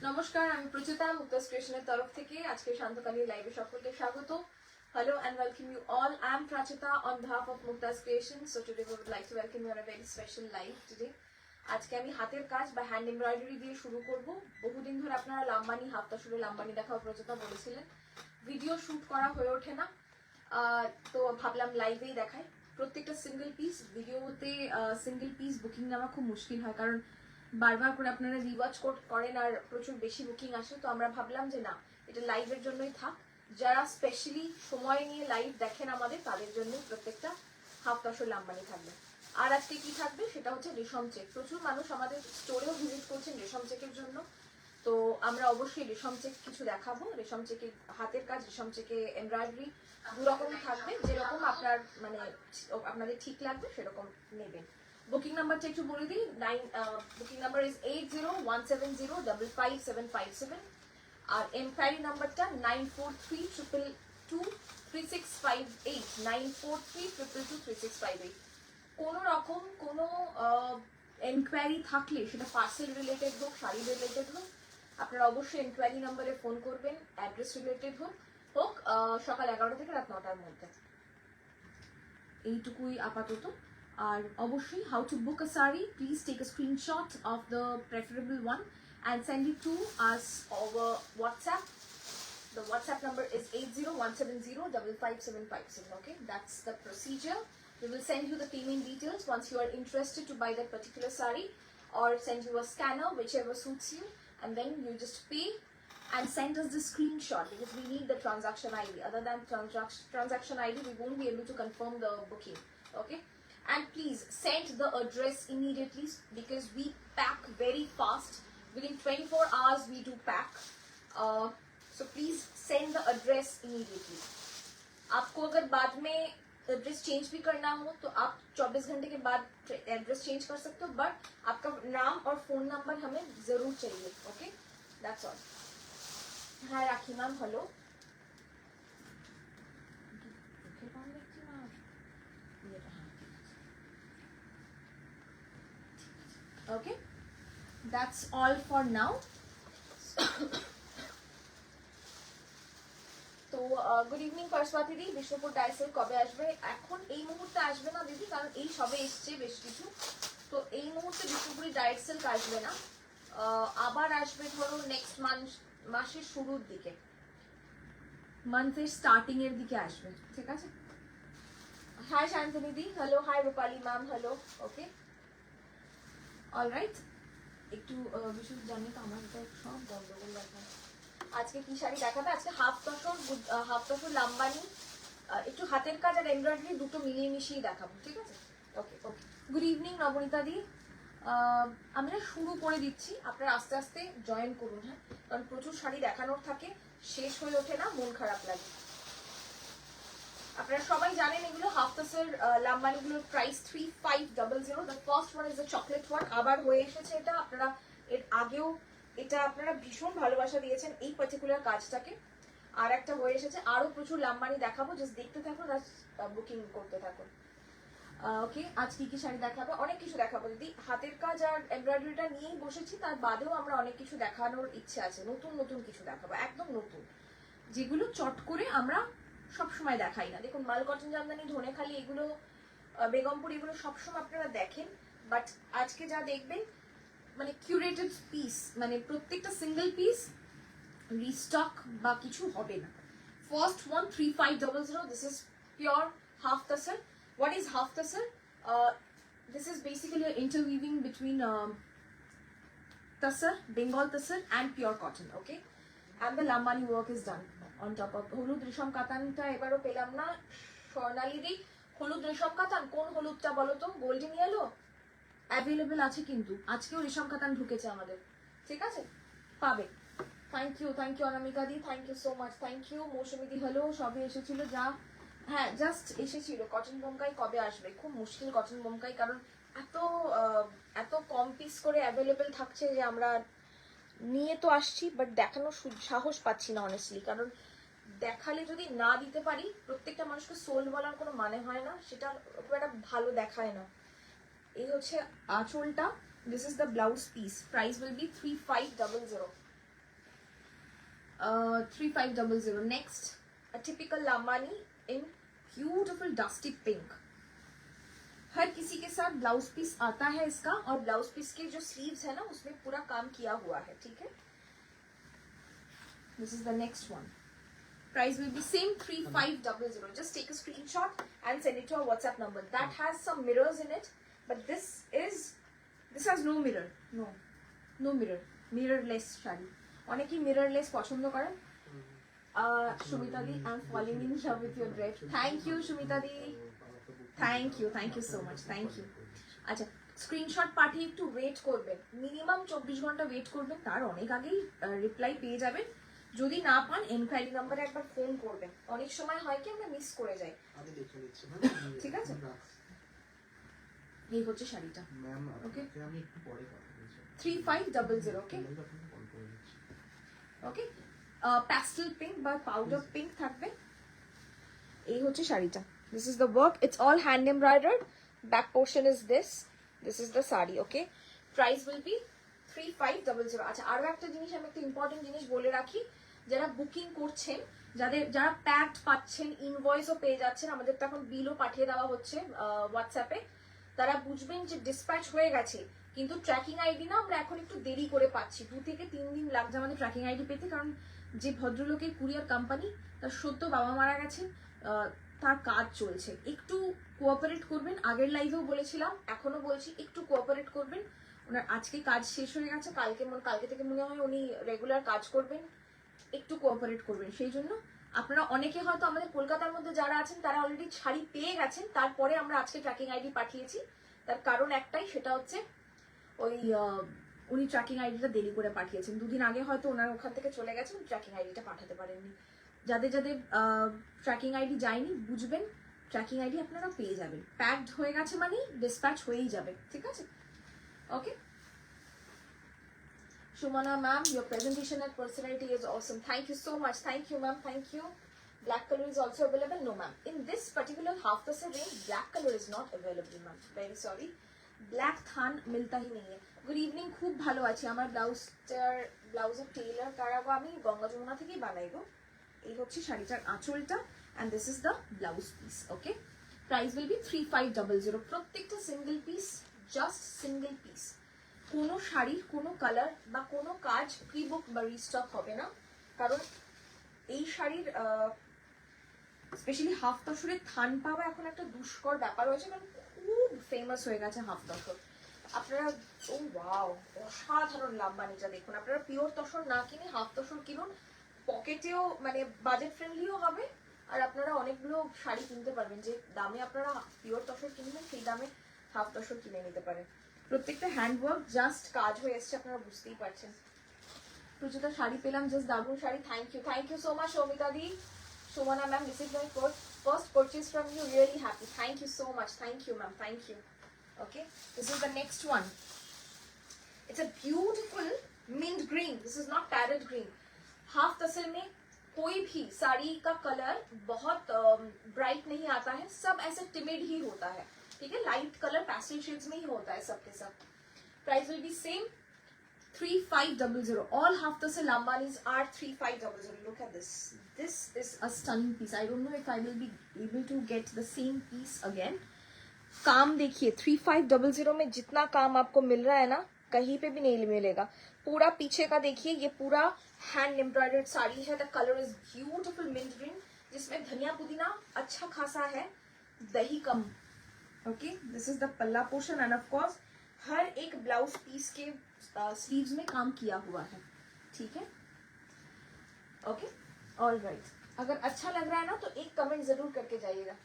নমস্কার, আমি প্রচিতা মুক্তাস ক্রিয়েশনের তরফ থেকে আজকে শান্তকালী লাইভে সকলকে স্বাগত। Hello and welcome you all. I am Prachita on behalf of Muktas Creation. So today we would like to welcome you on a very special live today. আজকে আমি হাতের কাজ বা হ্যান্ড এমব্রয়ডারি দিয়ে শুরু করব। বহুদিন ধরে আপনারা লাম্বানি হাফ তাসুরে লাম্বানি দেখাও প্রচিতা বলেছিলেন, ভিডিও শুট করা হয়ে ওঠে না, তো ভাবলাম লাইভেই দেখাই। প্রত্যেকটা সিঙ্গেল পিস ভিডিওতে সিঙ্গেল পিস বুকিং নেওয়া খুব মুশকিল হয়, কারণ বারবার করে আপনারা রিওয়াচ করেন আর প্রচুর বেশি বুকিং আসে। তো আমরা ভাবলাম যে না, এটা লাইভের জন্যই থাক। যারা স্পেশালি সময় নিয়ে লাইভ দেখেন আমাদের, তাদের জন্য প্রত্যেকটা হাফ তাসর লাম্বানি থাকবে। আর আজকে কি থাকবে সেটা হচ্ছে রেশম চেক। প্রচুর মানুষ আমাদের স্টোরেও ভিজিট করছেন রেশম চেকের জন্য, তো আমরা অবশ্যই রেশম চেক কিছু দেখাবো। রেশম চেকে হাতের কাজ, রেশম চেকে এমব্রয়ডারি দু রকমই থাকবে, যেরকম আপনার মানে আপনাদের ঠিক লাগবে সেরকম নেবেন। বুকিং নাম্বারটা একটু বলে দিই। বুকিং নাম্বার ইজ 8017055757 আর এনকোয়ারি নাম্বারটা 9432223658 9432223658। কোনো রকম কোনো এনকোয়ারি থাকলে, সেটা পার্সেল রিলেটেড হোক, শাড়ি রিলেটেড হোক, আপনারা অবশ্যই এনকোয়ারি নাম্বারে ফোন করবেন। অ্যাড্রেস রিলেটেড হোক সকাল 11টা থেকে রাত 9টার মধ্যে। এইটুকুই আপাতত। আর অবশ্যই how to book a sari, please take a screenshot of the preferable one and send it to us over WhatsApp. The WhatsApp number is 8017055757. Okay, that's the procedure. We will send you the payment details once you are interested to buy that particular sari, or send you a scanner, whichever suits you, and then you just pay and send us the screenshot, because we need the transaction ID. Other than transaction ID, we won't be able to confirm the booking. Okay, and please send the address immediately, because we pack very fast. Within 24 hours we do pack, so please send the address immediately. आपको अगर बाद में address change भी करना हो तो आप 24 घंटे के बाद एड्रेस चेंज कर सकते हो, बट आपका नाम और फोन नंबर हमें जरूर चाहिए। Okay, that's all. Hi rakhi ma'am, hello. Okay, that's all for now. তো গুড ইভিনিং পারসওয়াতি দি। বিষ্ণুপুর ডাইসেল কবে আসবে? এখন এই মুহূর্তে আসবে না দিদি, কারণ এই সবে এসছে বেশ কিছু, তো এই মুহূর্তে বিষ্ণুপুরি ডাইরেক্ট সেল আসবে না। আবার আসবে ধরো নেক্সট মাসের শুরুর দিকে, মান্থের স্টার্টিং এর দিকে আসবে, ঠিক আছে? হাই শান্তনী দি, হ্যালো। হাই রূপালী ম্যাম, হ্যালো। ওকে, অলরাইট। একটু বিশেষ জানি তো আমার এটা সব গন্ডগোল দেখা। আজকে কি শাড়ি দেখাবে? আজকে হাফ তসর লাম্বানি, একটু হাতের কাজ আর এমব্রয়ডারি দুটো মিলিয়ে মিশিয়ে দেখাবো, ঠিক আছে? ওকে ওকে। গুড ইভিনিং নবনীতা দি। আমরা শুরু করে দিচ্ছি, আপনারা আস্তে আস্তে জয়েন করুন, হ্যাঁ, কারণ প্রচুর শাড়ি দেখানোর থাকে, শেষ হয়ে ওঠে না, মন খারাপ লাগে। আপনারা সবাই জানেন এগুলো হাফ তাসের লাম্বানিগুলোর price 3500। The first one is the chocolate one. আবার হয়ে এসেছে এটা, আপনারা এর আগেও এটা আপনারা ভীষণ ভালোবাসা দিয়েছেন এই পার্টিকুলার কাজটাকে। আর একটা হয়ে এসেছে, আরো প্রচুর লাম্বানি দেখাবো, জাস্ট দেখতে থাকুন আর বুকিং করতে থাকুন। ওকে, আজ কি কি শাড়ি দেখাবো? অনেক কিছু দেখাবো দিদি। হাতের কাজ আর এমব্রয়ডারিটা নিয়েই বসেছি, তার বাদেও আমরা অনেক কিছু দেখানোর ইচ্ছে আছে। নতুন নতুন কিছু দেখাবো, একদম নতুন, যেগুলো চট করে আমরা সবসময় দেখাই না। দেখুন, মাল কটন জামদানি, ধনেখালি, এগুলো বেগমপুর, এগুলো সবসময় আপনারা দেখেন, বাট আজকে যা দেখবেন মানে কিউরেটেড পিস, মানে প্রত্যেকটা সিঙ্গেল পিস রিস্টক বা কিছু হবে না। First one 3500, this is pure half tasar. What is half tasar? This is basically interweaving between tasar, Bengal tasar and pure cotton, okay, and the lambani work is done on top of হলুদ রেশম কাতানটা। এবারও পেলাম না স্বর্ণালী দি। হলুদ রেশম কাতান কোন হলুদটা বলো তো? গোল্ডেন ইয়েলো অ্যাভেলেবেল আছে, কিন্তু আজকেও রেশম কাতান ঢুকেছে আমাদের, ঠিক আছে? পাবে। থ্যাংক ইউ অনামিকা দি, thank you so much, thank you Mousumi দি, হ্যালো। সবে এসেছিল যা, হ্যাঁ জাস্ট এসেছিল। কটন বোমকাই কবে আসবে? খুব মুশকিল কটন বোমকাই, কারণ এত কম পিস করে অ্যাভেলেবেল থাকছে যে আমরা নিয়ে তো আসছি, বাট দেখানোর সাহস পাচ্ছি না অনেস্টলি, কারণ দেখালে যদি না দিতে পারি, প্রত্যেকটা মানুষকে সোল্ড বলার কোনো মানে হয় না, সেটা খুব একটা ভালো দেখায় না। এই হচ্ছে আঁচলটা, this is the blouse piece, price will be 3500। 3500. Next, a typical Lambani in beautiful dusty pink. हर किसी के साथ ब्लाउज पीस आता है इसका, और ब्लाउज पीस के जो स्लीव्स है ना उसमें पूरा काम किया हुआ है, ठीक है. This is the next one. Price will be same 3500. Just take a screenshot and send it to our WhatsApp number. That has some mirrors in it, but this has no mirror. No mirror. Mirrorless sari. অনেকেই mirrorless পছন্দ করেন. Shumita di, I'm falling in love with your dress. Thank you, Shumita di. Thank you so much. Thank you. আচ্ছা, screenshot পাঠিয়ে একটু wait করবেন, minimum 24 ঘন্টা wait করবেন, তার অনেক আগেই রিপ্লাই পেয়ে যাবেন. যদি না পান এনকোয়ারি নম্বরে একবার ফোন করবেন, অনেক সময় হয় কি আমরা মিস করে যাই. ঠিক আছে, এই হচ্ছে শাড়িটা. ওকে, আমি একটু পরে কথা বলছি. 3500. ওকে ওকে, প্যাস্টেল পিঙ্ক বা পাউডার পিঙ্ক থাকবে. এই হচ্ছে শাড়িটা. This is the work. It's all hand embroidered. Back portion is this. This is the sari. Okay. Price will be 3500. আচ্ছা, আরো একটা জিনিস, আমি একটা ইম্পর্টেন্ট জিনিস বলে রাখি. যারা বুকিং করছেন, যারা প্যাকড পাচ্ছেন, ইনভয়েসও পেয়ে যাচ্ছেন, আমাদের তো এখন বিলও পাঠিয়ে দেওয়া হচ্ছে হোয়াটসঅ্যাপে, তারা বুঝবেন যে ডিসপ্যাচ হয়ে গেছে, কিন্তু ট্র্যাকিং আইডি না আমরা এখন একটু দেরি করে পাচ্ছি. 2 থেকে 3 দিন লাগছে আমাদের ট্র্যাকিং আইডি পেতে, কারণ যে ভদ্রলোকের কুরিয়ার কোম্পানি, তার সদ্য বাবা মারা গেছে, তার কাজ চলছে. একটু কোঅপারেট করবেন. আগের লাইভেও বলেছিলাম, এখনো বলছি, একটু কোঅপারেট করবেন. ওনার আজকে কাজ শেষ হয়ে গেছে, কালকে থেকে মনে হয় উনি রেগুলার কাজ করবেন. একটু কোঅপারেট করবেন. সেই জন্য আপনারা অনেকে হয়তো আমাদের কলকাতার মধ্যে যারা আছেন তারা অলরেডি শাড়ি পেয়ে গেছেন, তারপরে আমরা আজকে ট্র্যাকিং আইডি পাঠিয়েছি. তার কারণ একটাই, সেটা হচ্ছে ওই উনি ট্র্যাকিং আইডিটা দেরি করে পাঠিয়েছেন. 2 দিন আগে হয়তো ওনার ওখান থেকে চলে গেছেন, ট্র্যাকিং আইডিটা পাঠাতে পারেননি. যাদের ট্র্যাকিং আইডি যায়নি, বুঝবেন ট্র্যাকিং আইডি আপনারা পেয়ে যাবেন. প্যাকড হয়ে গেছে মানে ডিসপ্যাচ হয়েই যাবে. ঠিক আছে, ওকে. Shumana ma'am, your presentation and personality is awesome. Thank you so much. Thank you ma'am. Thank you. Black color is also available. No ma'am, in this particular half the range black color is not available ma'am. Very sorry. Black থান মিলতা হি নেই. Good evening. খুব ভালো আছি. আমার ব্লাউজের Taylor কারাগো আমি গঙ্গা যমুনা থেকেই বানাইবো. এই হচ্ছে শাড়িটার আঁচলটা, and this is the blouse piece. Okay, price will be 3500. প্রত্যেকটা single piece, just single piece. কোনো শাড়ির কোনো কালার বা কোনো কাজ প্রি বুক বা রিস্টক হবে না, কারণ এই শাড়ির স্পেশালি হাফ তসরের থান পাওয়া এখন একটা দুষ্কর ব্যাপার হয়েছে, কারণ খুব ফেমাস হয়ে গেছে হাফ তসর. আপনারা ও ওয়াও, অসাধারণ লাম্বানিটা দেখুন. আপনারা পিওর তসর না কিনে হাফ তসর কিনুন, পকেটেও মানে বাজেট ফ্রেন্ডলিও হবে, আর আপনারা অনেকগুলো শাড়ি কিনতে পারবেন. যে দামে আপনারা পিওর তসর কিনবেন সেই দামে হাফ তসর কিনে নিতে পারেন. প্রত্যেকটা হ্যান্ডওয়ার্ক জাস্ট কাজ হয়ে এসছে, আপনারা বুঝতেই পারছেন. প্রচুর শাড়ি পেলাম, জাস্ট দারুণ sari. Thank you so much Soumita দি. Shomana ma'am, this is my first purchase from you. Really happy. Thank you so much. Thank you ma'am. Thank you. Okay, this is the next one. It's a beautiful mint green. This is not parrot green. Half तसल में कोई भी साड़ी का colour बहुत bright नहीं आता है, सब ऐसे टिमिड ही होता है. ठीक है, लाइट कलर पैस्टल शेड्स में ही होता है सबके सब. Price will be same 3500. All half tassel lambanis are 3500. Look at this. This is a stunning piece. I don't know if I will be able to get the same piece again. काम देखिए, 3500 में जितना काम आपको मिल रहा है ना, कहीं पे भी नहीं मिलेगा. पूरा पीछे का देखिए, ये पूरा हैंड एम्ब्रॉयडर्ड साड़ी है. The colour is beautiful mint green, जिसमें धनिया पुदीना अच्छा खासा है, दही कम. Okay, this is the palla portion, and of course हर एक ब्लाउज पीस के स्लीव्स में काम किया हुआ है. ठीक है, ओके, ऑल राइट. अगर अच्छा लग रहा है ना तो एक कमेंट जरूर करके जाइएगा.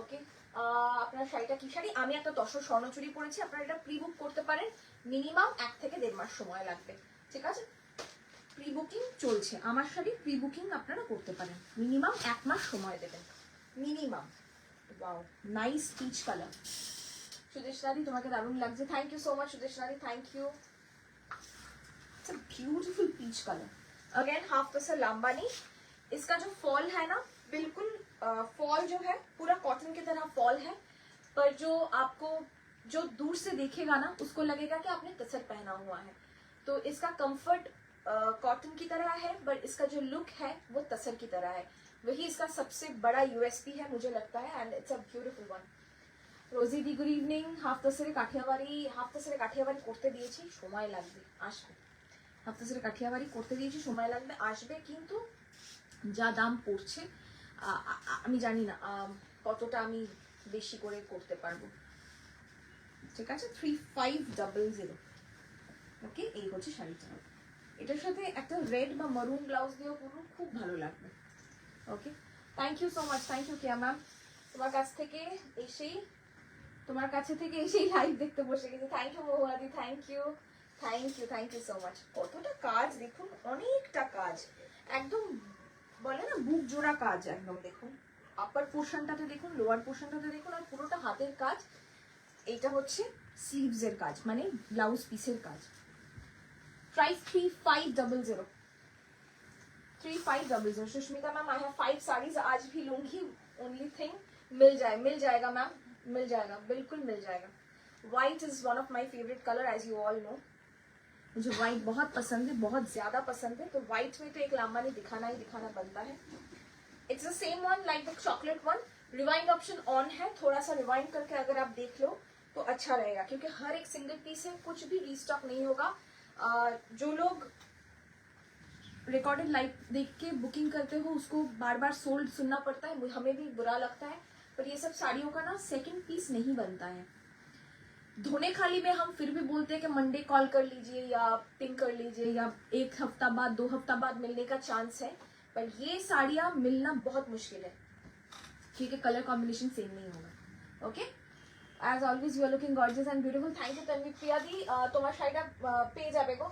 ओके, আপনার শাড়িটা কি শাড়ি? আমি একটা তসর স্বর্ণচুরি পরেছি. আপনারা এটা প্রি বুক করতে পারেন, মিনিমাম 1 থেকে 1.5 মাস সময় লাগবে. ঠিক আছে, প্রি বুকিং চলছে. আমার শাড়ি প্রি বুকিং আপনারা করতে পারেন, মিনিমাম 1 মাস সময় দেবেন, minimum. Wow, nice peach colour. সুদেশনাদি, তোমাকে দারুণ লাগছে. থ্যাংক ইউ সো মাচ সুদেশনাদি, thank you. It's a beautiful peach colour. Again half tasar Lambani. इसका जो फॉल है ना, बिल्कुल फॉल जो है पूरा कॉटन की तरह फॉल है, पर जो आपको जो दूर से देखेगा ना उसको लगेगा कि आपने तसर पहना हुआ है. तो इसका कंफर्ट कॉटन की तरह है, बट इसका जो लुक है वो तसर की तरह है। वही इसका सबसे बड़ा यूएसपी है मुझे लगता है, and it's a beautiful one. Rosie di good evening. হাফতাসের কাঠিয়াবাড়ি করতে দিয়েছি, সময় লাগবে, আসবে। হাফতাসের কাঠিয়াবাড়ি করতে দিয়েছি, সময় লাগবে, আসবে। কিন্তু যা দাম পড়ছে আমি জানি না কতটা আমি বেশি করে করতে পারবো। ঠিক আছে, 3500। ওকে, এই হচ্ছে শাড়িটা। এটার সাথে একটা রেড বা মারুন ব্লাউজ দিয়েও পরুন, খুব ভালো লাগবে। Okay, thank you so much, thank you Keya ma'am. তোমার কাছ থেকে এসেই লাইভ দেখতে বসে গেছি। থ্যাংক ইউ মহুয়াদি, থ্যাংক ইউ সো মাচ। কতটা কাজ দেখুন, অনেকটা কাজ, একদম বলে না বুক জোড়া কাজ একদম। দেখুন আপার পোর্শনটাতে দেখুন, লোয়ার পোর্শনটাতে দেখুন, আর পুরোটা হাতের কাজ। এটা হচ্ছে স্লিভস এর কাজ, মানে ব্লাউজ পিসের কাজ। Price 3500। 3500। Sushmita ma'am, I have 5 saris, आज भी लूंगी। ओनली थिंग मिल जाएगा मैम, मिल जाएगा, बिल्कुल मिल जाएगा। White is one of my favourite colour, as you all know. मुझे व्हाइट बहुत पसंद है, बहुत ज्यादा पसंद है। तो व्हाइट में तो एक लांबानी दिखाना ही दिखाना बनता है। It's the same one like the chocolate one. Rewind option on है, थोड़ा सा रिवाइंड करके अगर आप देख लो तो अच्छा रहेगा, क्योंकि हर एक सिंगल पीस है, कुछ भी रीस्टॉक नहीं होगा। जो लोग रिकॉर्डेड लाइव देख के बुकिंग करते हो उसको बार बार सोल्ड सुनना पड़ता है, हमें भी बुरा लगता है। पर ये सब साड़ियों का ना सेकंड पीस नहीं बनता है। धोने खाली में हम फिर भी बोलते हैं कि मंडे कॉल कर लीजिए या पिंग कर लीजिए, या 1 हफ्ता बाद 2 हफ्ता बाद मिलने का चांस है। पर ये साड़ियां मिलना बहुत मुश्किल है, क्योंकि कलर कॉम्बिनेशन सेम नहीं होगा। Okay, as always you are looking gorgeous and beautiful. Thank you tanvi priya di। তোমার শাড়িটা পেয়ে যাবে গো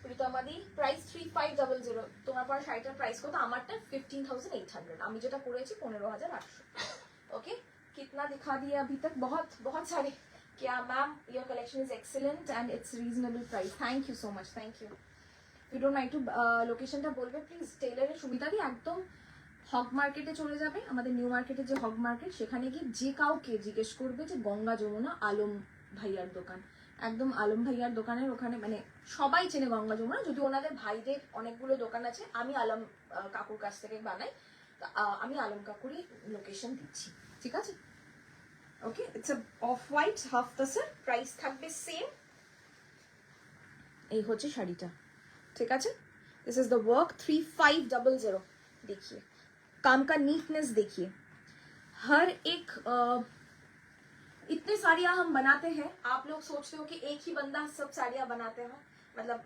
প্রীতমা দি। প্রাইস 3500। তোমার পর শাড়িটার প্রাইস কত? আমারটা 15800। আমি যেটা পরেছি 15800। ओके, कितना दिखा दिया अभी तक? बहुत सारे। क्या ma'am, your collection is excellent and it's reasonable price. Thank you so much, thank you. You don't mind to লোকেশনটা বলবে প্লিজ। টেলারের সুবিধা দি একদম হগ মার্কেটে চলে যাবে, আমাদের নিউ মার্কেটে যে হগ মার্কেট, সেখানে গিয়ে যে কাউকে জিজ্ঞেস করবে যে গঙ্গা যমুনা আলম ভাইয়ার দোকান, একদম আলম ভাইয়ার দোকানের ওখানে, মানে সবাই চেনে গঙ্গা যমুনা। যদি ওনাদের ভাইদের অনেকগুলো দোকান আছে, আমি আলম কাকুর কাছ থেকে বানাই, আমি আলম কাকুরই লোকেশন দিচ্ছি। ঠিক আছে, okay. It's off white half tasar, price থাকবে সেম। এই হচ্ছে শাড়িটা, ঠিক আছে। This is the work 3500। देखिए काम का नीटनेस, देखिए हर एक इतने साड़ियां हम बनाते हैं। आप लोग सोचते हो कि एक ही बंदा सब साड़ियां बनाते हैं, मतलब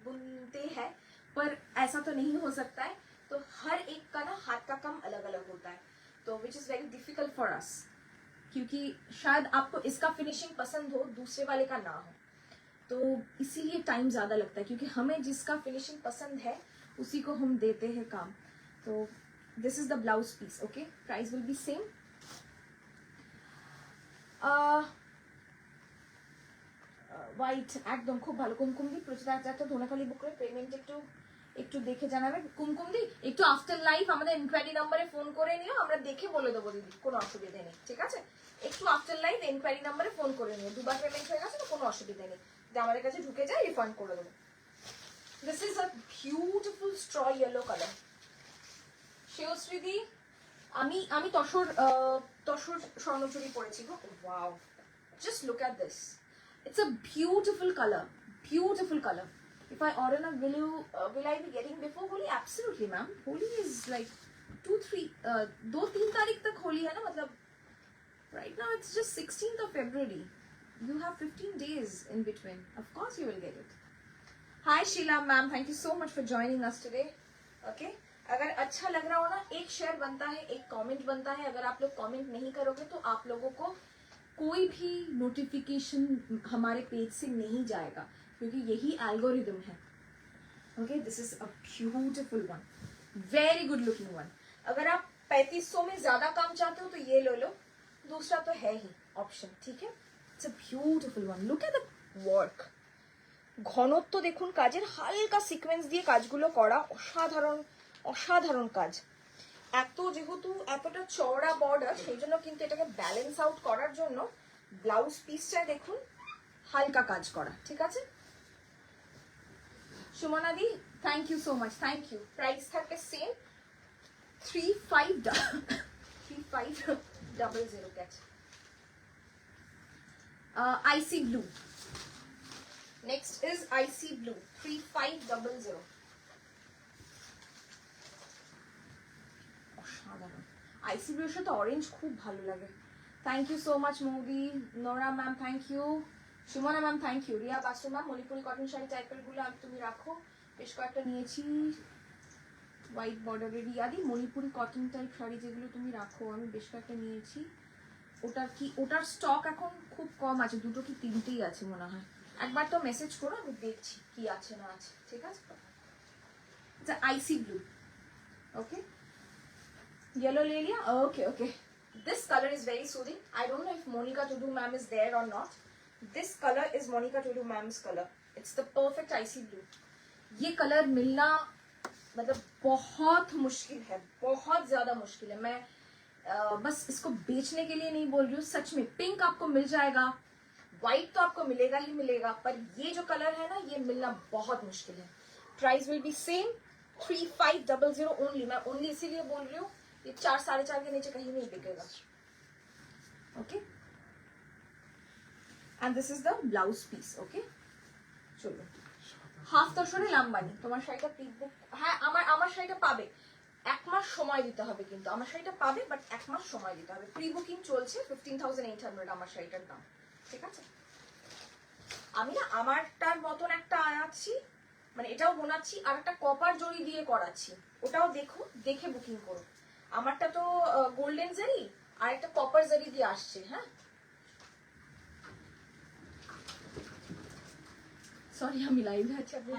बुनते हैं, पर ऐसा तो नहीं हो सकता है। तो हर एक का ना हाथ का काम अलग अलग होता है, तो which is very difficult for us, क्योंकि शायद आपको इसका फिनिशिंग पसंद हो, दूसरे वाले का ना हो, तो इसीलिए टाइम ज्यादा लगता है। क्योंकि हमें जिसका फिनिशिंग पसंद है उसी को हम देते हैं काम। तो this is the blouse piece. Okay, price will be same. White একদম খুব ভালো। কুমকুম দি প্রচুর একটা ধনেখালি বুক করে পেমেন্ট একটু দেখে জানাবে। কুমকুম দি একটু আফটার লাইভ আমাদের ইনকোয়ারি নাম্বারে ফোন করে নিও, আমরা দেখে বলে দেবো দিদি, কোনো অসুবিধা নেই। ঠিক আছে, একটু আফটার লাইভ ইনকোয়ারি নাম্বারে ফোন করে নিও। 2বার পেমেন্ট হয়ে গেছে তো কোনো অসুবিধা নেই, যে আমাদের কাছে ঢুকে যায় রিফান্ড করে দেবো। This is a beautiful straw yellow colour. Shioshree di, আমি তসর স্বর্ণচুরি পরেছি গো। Wow, just look at this, it's a beautiful color, beautiful color. If I order now, will I be getting before Holi? Absolutely ma'am, Holi is like 2-3 तारीख तक Holi है ना, मतलब right now it's just 16th of February, you have 15 days in between, of course you will get it. Hi Sheila ma'am, thank you so much for joining us today. Okay, अगर अच्छा लग रहा हो ना, एक शेयर बनता है, एक कमेंट बनता है। अगर आप लोग कमेंट नहीं करोगे तो आप लोगों को कोई भी नोटिफिकेशन हमारे पेज से नहीं जाएगा, क्योंकि यही एल्गोरिदम है। Okay, this is a beautiful one, very good looking one. अगर आप 3500 में ज्यादा काम चाहते हो तो ये ले लो, दूसरा तो है ही ऑप्शन। ठीक है, it's a beautiful one. Look at the work, ঘনত্ব দেখুন কাজের, হালকা সিকোয়েন্স দিয়ে কাজগুলো করা, অসাধারণ অসাধারণ কাজ। যেহেতু এতটা চওড়া বর্ডার, সেই জন্য কিন্তু এটাকে ব্যালেন্স আউট করার জন্য ব্লাউজ পিসটা দেখুন হালকা কাজ করা। ঠিক আছে, Shumana di, thank you so much. Thank you. Price থাকবে same 3500 catch. Icy blue. Next is icy blue 3500. অসাধারণ আইসি ব্লুর সাথে অরেঞ্জ খুব ভালো লাগে থ্যাংক ইউ সো মাচ মৌদি Nora ma'am thank you Sumana ma'am thank you Riya Basu ma'am Manipuri cotton sari টাইপের গুলো আমি তুমি রাখো বেশ কয়েকটা নিয়েছি হোয়াইট বর্ডারের রিয়াদি মণিপুরি কটন টাইপ শাড়ি যেগুলো তুমি রাখো আমি বেশ কয়েকটা নিয়েছি ওটার স্টক এখন খুব কম আছে দুটো কি তিনটেই আছে মনে হয় একবার তো মেসেজ করো আমি দেখছি কি আছে না আছে ঠিক আছে এটা icy blue okay yellow le liya okay this color is very soothing I don't know if Monica Tudu ma'am is there or not this color is Monica Tudu ma'am's color it's the perfect icy blue ये colour मिलना मतलब बहुत मुश्किल है बहुत ज्यादा मुश्किल है मैं बस इसको बेचने के लिए नहीं बोल रही हूँ सच में पिंक आपको मिल जाएगा व्हाइट तो आपको मिलेगा ही मिलेगा पर ये जो कलर है ना ये मिलना बहुत मुश्किल है price will be same 3500 only मैं ओनली इसीलिए बोल रही हूँ ये 4-4.5 के नीचे कहीं नहीं बिकेगा okay and this is the blouse piece okay চলো হাফ তসরে লাম্বানি তোমার শাড়িটা প্রি বুক হ্যাঁ আমার শাড়িটা পাবে এক মাস সময় দিতে হবে কিন্তু আমার শাড়িটা পাবে বাট এক মাস সময় দিতে হবে প্রি বুকিং চলছে 15800 আমার শাড়িটার দাম ঠিক আছে আমি না আমারটার মতন একটা আনাচ্ছি মানে এটাও বোনাচ্ছি আর একটা কপার জড়ি দিয়ে করাচ্ছি ওটাও দেখো দেখে বুকিং করো আমারটা তো গোল্ডেন জারি আর একটা কপার জারি দিয়ে আসছে হ্যাঁ সরি আমি লাইভে আছি আপনি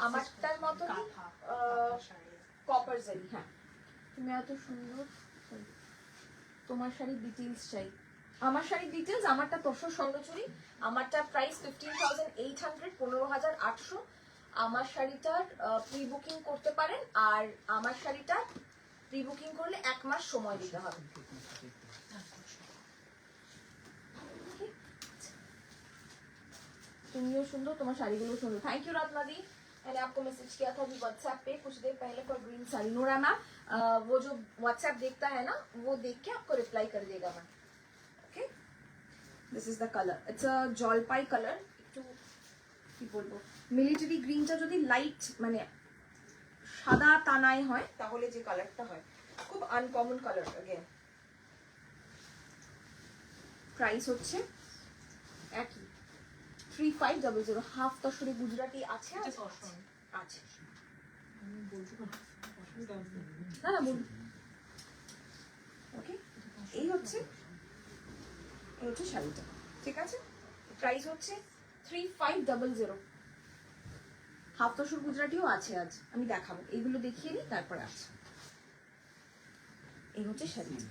আমারটার মতো কপার জারি হ্যাঁ তুমি এত সুন্দর তোমার শাড়ির ডিটেইলস চাই আমার শাড়ির ডিটেইলস আমারটা তসর স্বর্ণচুরি আমারটা প্রাইস 15800 15800 আমার শাড়িটার প্রি বুকিং করতে পারেন আর আমার শাড়িটা প্রি বুকিং করলে এক মাস সময় দিতে হবে तुमियो सुंदर तुम्हारा शाड़ी गुलो सुंदर थैंक यू रत्ना दी मैंने आपको मैसेज किया था अभी व्हाट्सएप पे कुछ देर पहले for green sari Nora ma'am वो जो व्हाट्सएप देखता है ना वो देख के आपको रिप्लाई कर देगा ma'am okay this is the colour it's a জলপাই কালার একটু কি বলবো মিলিটারি গ্রিনটা যদি লাইট মানে সাদা তানাই হয় তাহলে যে কালারটা হয় খুব আনকমন কালার अगेन প্রাইস হচ্ছে একই 3500 হাফ তসরে গুজরাটি আছে আছে আমি বলছি না না বল ওকে এই হচ্ছে শাড়িটা ঠিক আছে প্রাইস হচ্ছে 3500 হাফ তসর গুজরাটিও আছে আজ আমি দেখাবো এইগুলো দেখিয়ে নিই তারপর আছে এই হচ্ছে শাড়িটা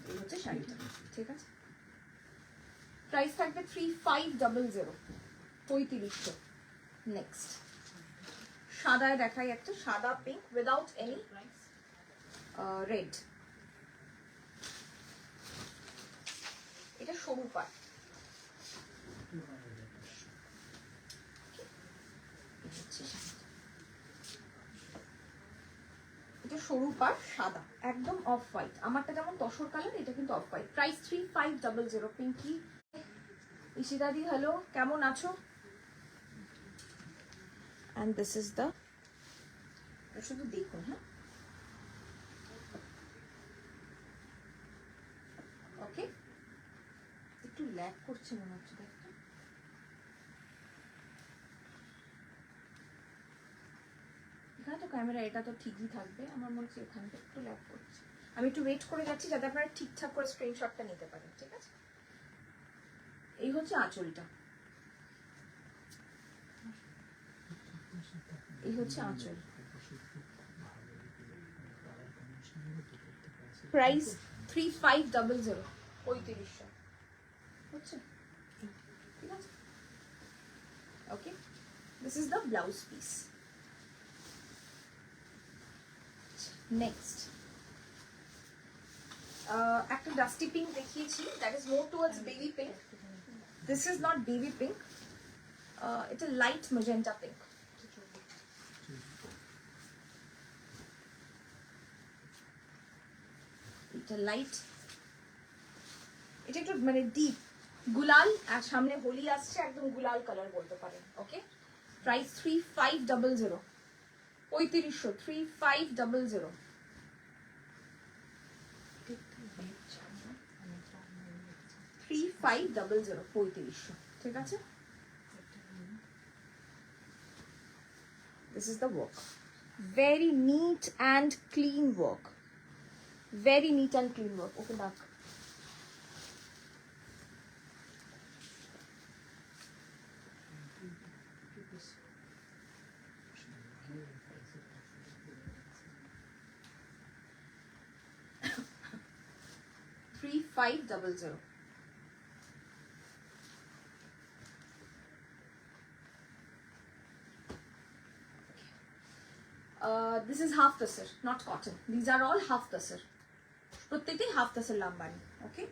এই হচ্ছে শাড়িটা ঠিক আছে প্রাইস থাকবে 3500 3500 নেক্সট সাদায় দেখাই একটা সাদা পিঙ্ক উইদাউট এনি রেড এটা সরু পাট এটা সরু পার সাদা একদম অফ হোয়াইট আমারটা যেমন তসর কালার এটা কিন্তু অফ হোয়াইট প্রাইস 3500 পিঙ্কি ইশিদাদি হ্যালো কেমন আছো এন্ড দিস ইজ দ্য শুধু দেখুন হ্যাঁ ওকে একটু ল্যাগ করছে মনে হচ্ছে দেখতে এখানে তো ক্যামেরা এটা তো ঠিকই থাকবে আমার মনে হচ্ছে এখানে একটু ল্যাগ করছে আমি একটু ওয়েট করে যাচ্ছি যাতে আপনারা ঠিকঠাক করে স্ক্রিনশটটা নিতে পারেন ঠিক আছে এই হচ্ছে আঁচলটা এই হচ্ছে আঁচল প্রাইস 3500 3500 হচ্ছে ঠিক আছে okay this is the blouse piece next একটা ডাস্টি পিঙ্ক দেখিয়েছি, that is more towards baby pink. This is not baby pink, এটা লাইট ম্যাজেন্টা পিঙ্ক। এটা লাইট, এটা একটু মানে ডিপ গুলাল, আর সামনে হোলি আসছে, একদম গুলাল কালার বলতে পারেন। ওকে, প্রাইস 3500, 3500, 3500। 3500, 3500, ঠিক আছে। This is the work, very neat and clean work, very neat and clean work. Okay, dark. Three five double zero. This is half tasser, not cotton. These are all half tasser. Prottekti half tasser lambani. Okay.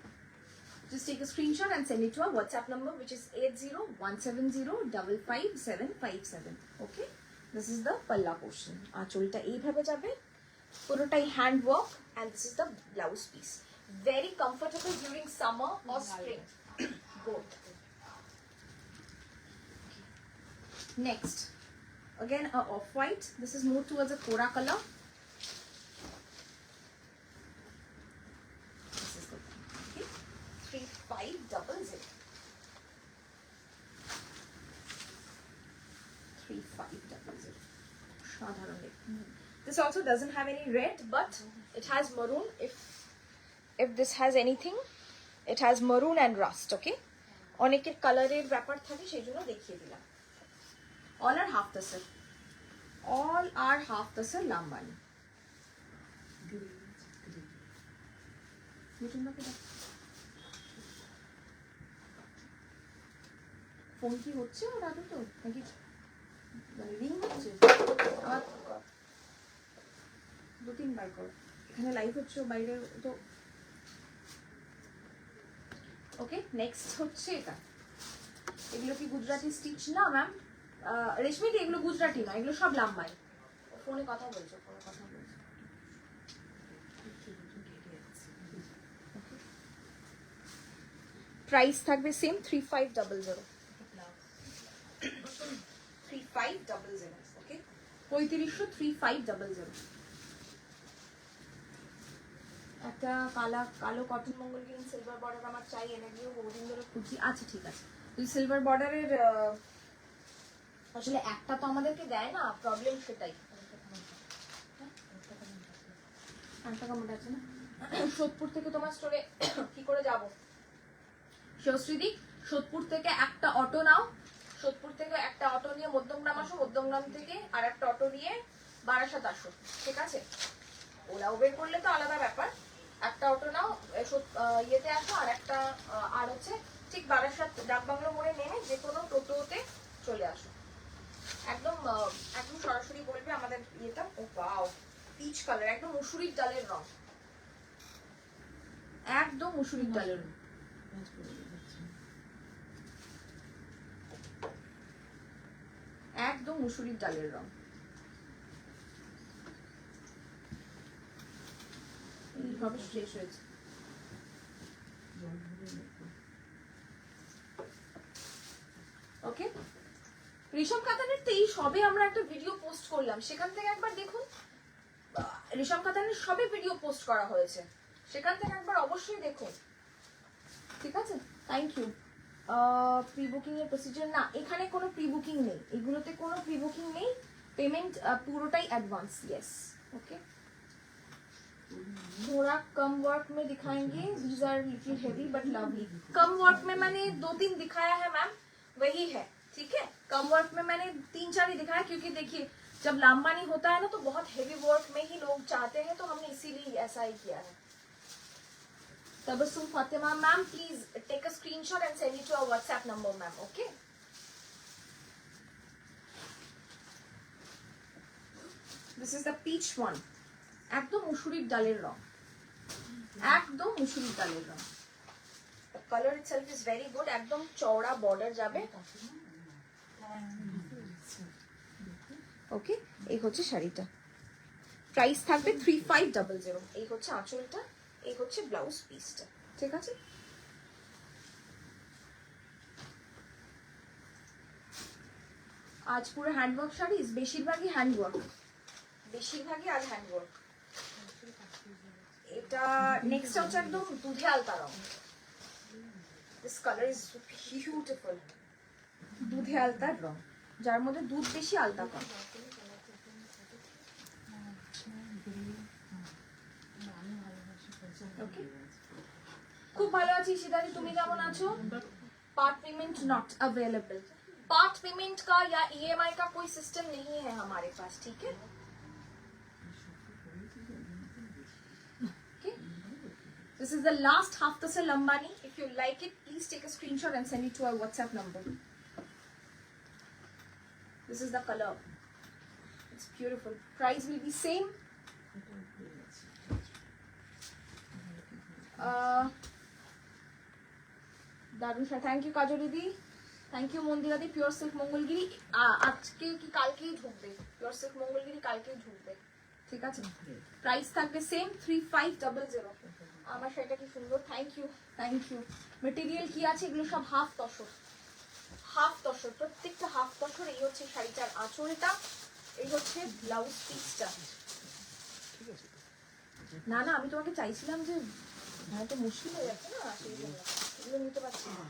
Just take a screenshot and send it to our WhatsApp number, which is 8017055757. Okay. This is the palla portion. Acholta এইভাবে যাবে, পুরোটাই hand work, and this is the blouse piece. Very comfortable during summer or spring. Both. Next, again a off-white. This is more towards a Kora color. This is the okay. 3500. 3500. Shadharan. This also doesn't have any red, but it has maroon. If this has anything, it has maroon and rust. Okay. অনেকের কালারের ব্যাপার থাকে, সেই জন্য দেখিয়ে দিলাম। All are half tasser. All are half tasser lambani. Phone কি হচ্ছে ওর আগে তো নাকি রিং হচ্ছে? আবার 2-3 বার কর, এখানে লাইভ হচ্ছে বাইরে তো। ওকে, নেক্সট হচ্ছে এটা। এগুলো কি গুজরাটি স্টিচ না ম্যাম? রেশমিদি, এগুলো গুজরাটি না, এগুলো সব লাম্বাই। ফোনে কথা বলছো, ফোনে কথা বলছো। প্রাইস থাকবে সেম 3500। 3500। ওকে, 3500, 3500। একটা কালো কটন মঙ্গল গ্রিন সিলভার বর্ডার আমার চাই, এনে দিও, বহুদিন ধরে খুঁজছি। আচ্ছা ঠিক আছে, তুই সিলভার বর্ডারের আসলে একটা তো আমাদেরকে দেয় না, প্রবলেম সেটাই। সোদপুর থেকে তোমার স্টোরে কি করে যাব? শিবশ্রীদি, সোদপুর থেকে একটা অটো নাও, সোদপুর থেকে একটা অটো নিয়ে মধ্যমগ্রাম আসো, মধ্যমগ্রাম থেকে আর একটা অটো নিয়ে বারাসাত আসো, ঠিক আছে? ওলা উবের করলে তো আলাদা ব্যাপার। একটা অটো নাও, ইয়েতে আসো, আর একটা আর হচ্ছে ঠিক বারাসাত ডাকবাংলো মোড়ে নেমে যে কোনো টোটোতে চলে আসো। একদম একদম সরাসরি বলবে আমাদের ইয়েটা। ও ওয়াও, পিচ কালার, একদম মুসুরির ডালের রং, একদম মুসুরির ডালের রং। একদম মুসুরির ডালের রং। এইভাবে শেষ হয়েছে। ওকে, রেশম কাতানের তো এই সবে আমরা একটা ভিডিও পোস্ট করলাম, সেখান থেকে একবার দেখুন। রেশম কাতানের সবে ভিডিও পোস্ট করা হয়েছে, সেখান থেকে একবার অবশ্যই দেখুন, ঠিক আছে? Thank you. প্রি বুকিং এর প্রসিজার না, এখানে কোনো প্রি বুকিং নেই, এগুলোতে কোনো প্রি বুকিং নেই, পেমেন্ট পুরোটাই অ্যাডভান্স। Yes, okay. थोड़ा कम वर्क में दिखाएंगे, these are little heavy but lovely। Come work में मैंने 2-3 दिखाया है मैम, वही है, ठीक है? कम वर्क में मैंने 3-4 ही दिखाया, क्योंकि देखिए जब लामबानी होता है ना तो बहुत हेवी वर्क में ही लोग चाहते हैं, तो हमने इसीलिए ऐसा ही किया है। Tabassum Fatima ma'am, please take a screenshot and send it to our WhatsApp number ma'am, okay? This is the peach one, একদম মুসুরির ডালের রং। একদম মুসুরি ডালের রং। Colour itself is very good, একদম চওড়া বর্ডার যাবে। ওকে, এই হচ্ছে শাড়িটা, প্রাইস থাকবে 3500। এই হচ্ছে আঁচলটা, এই হচ্ছে ব্লাউজ পিসটা, ঠিক আছে। আজ পুরো হ্যান্ডওয়ার্ক শাড়ি, বেশিরভাগই হ্যান্ডওয়ার্ক, বেশিরভাগই আজ হ্যান্ডওয়ার্ক। এটা নেক্সট হচ্ছে একদম দুধে আলতা রং। দিস কালার ইজ বিউটিফুল, দুধে আলতার রং, যার মধ্যে দুধ বেশি আলতা কম। ওকে, খুব ভালো আছি শিদারি, তুমি কেমন আছো? Part payment not available, part payment का या ईएमआई का कोई सिस्टम नहीं है हमारे पास, ठीक है। This is the last half tasal lambani. If you like it, please take a screenshot and send it to our WhatsApp number. This is the color, it's beautiful. Price will be same. দারুণ, thank you Kajal দিদি, thank you Mandira দি। Pure silk Mangalagiri আজকে কি কালকেই ঢুকবে, pure silk Mangalagiri কালকেই ঢুকবে, ঠিক আছে। প্রাইস থাকবে সেম 3500। আমার শাড়িটা কি সুন্দর, thank you thank you. Material কি আছে, এগুলো সব হাফ তসর, হাফ তসর, প্রত্যেকটা হাফ তসর। এই হচ্ছে শাড়িটার আঁচলটা, এই হচ্ছে ব্লাউজ পিসটা। না না, আমি তোমাকে চাইছিলাম যে তো মুশকিল হয়ে যাচ্ছে না, সেই জন্য এগুলো নিতে পারছি না,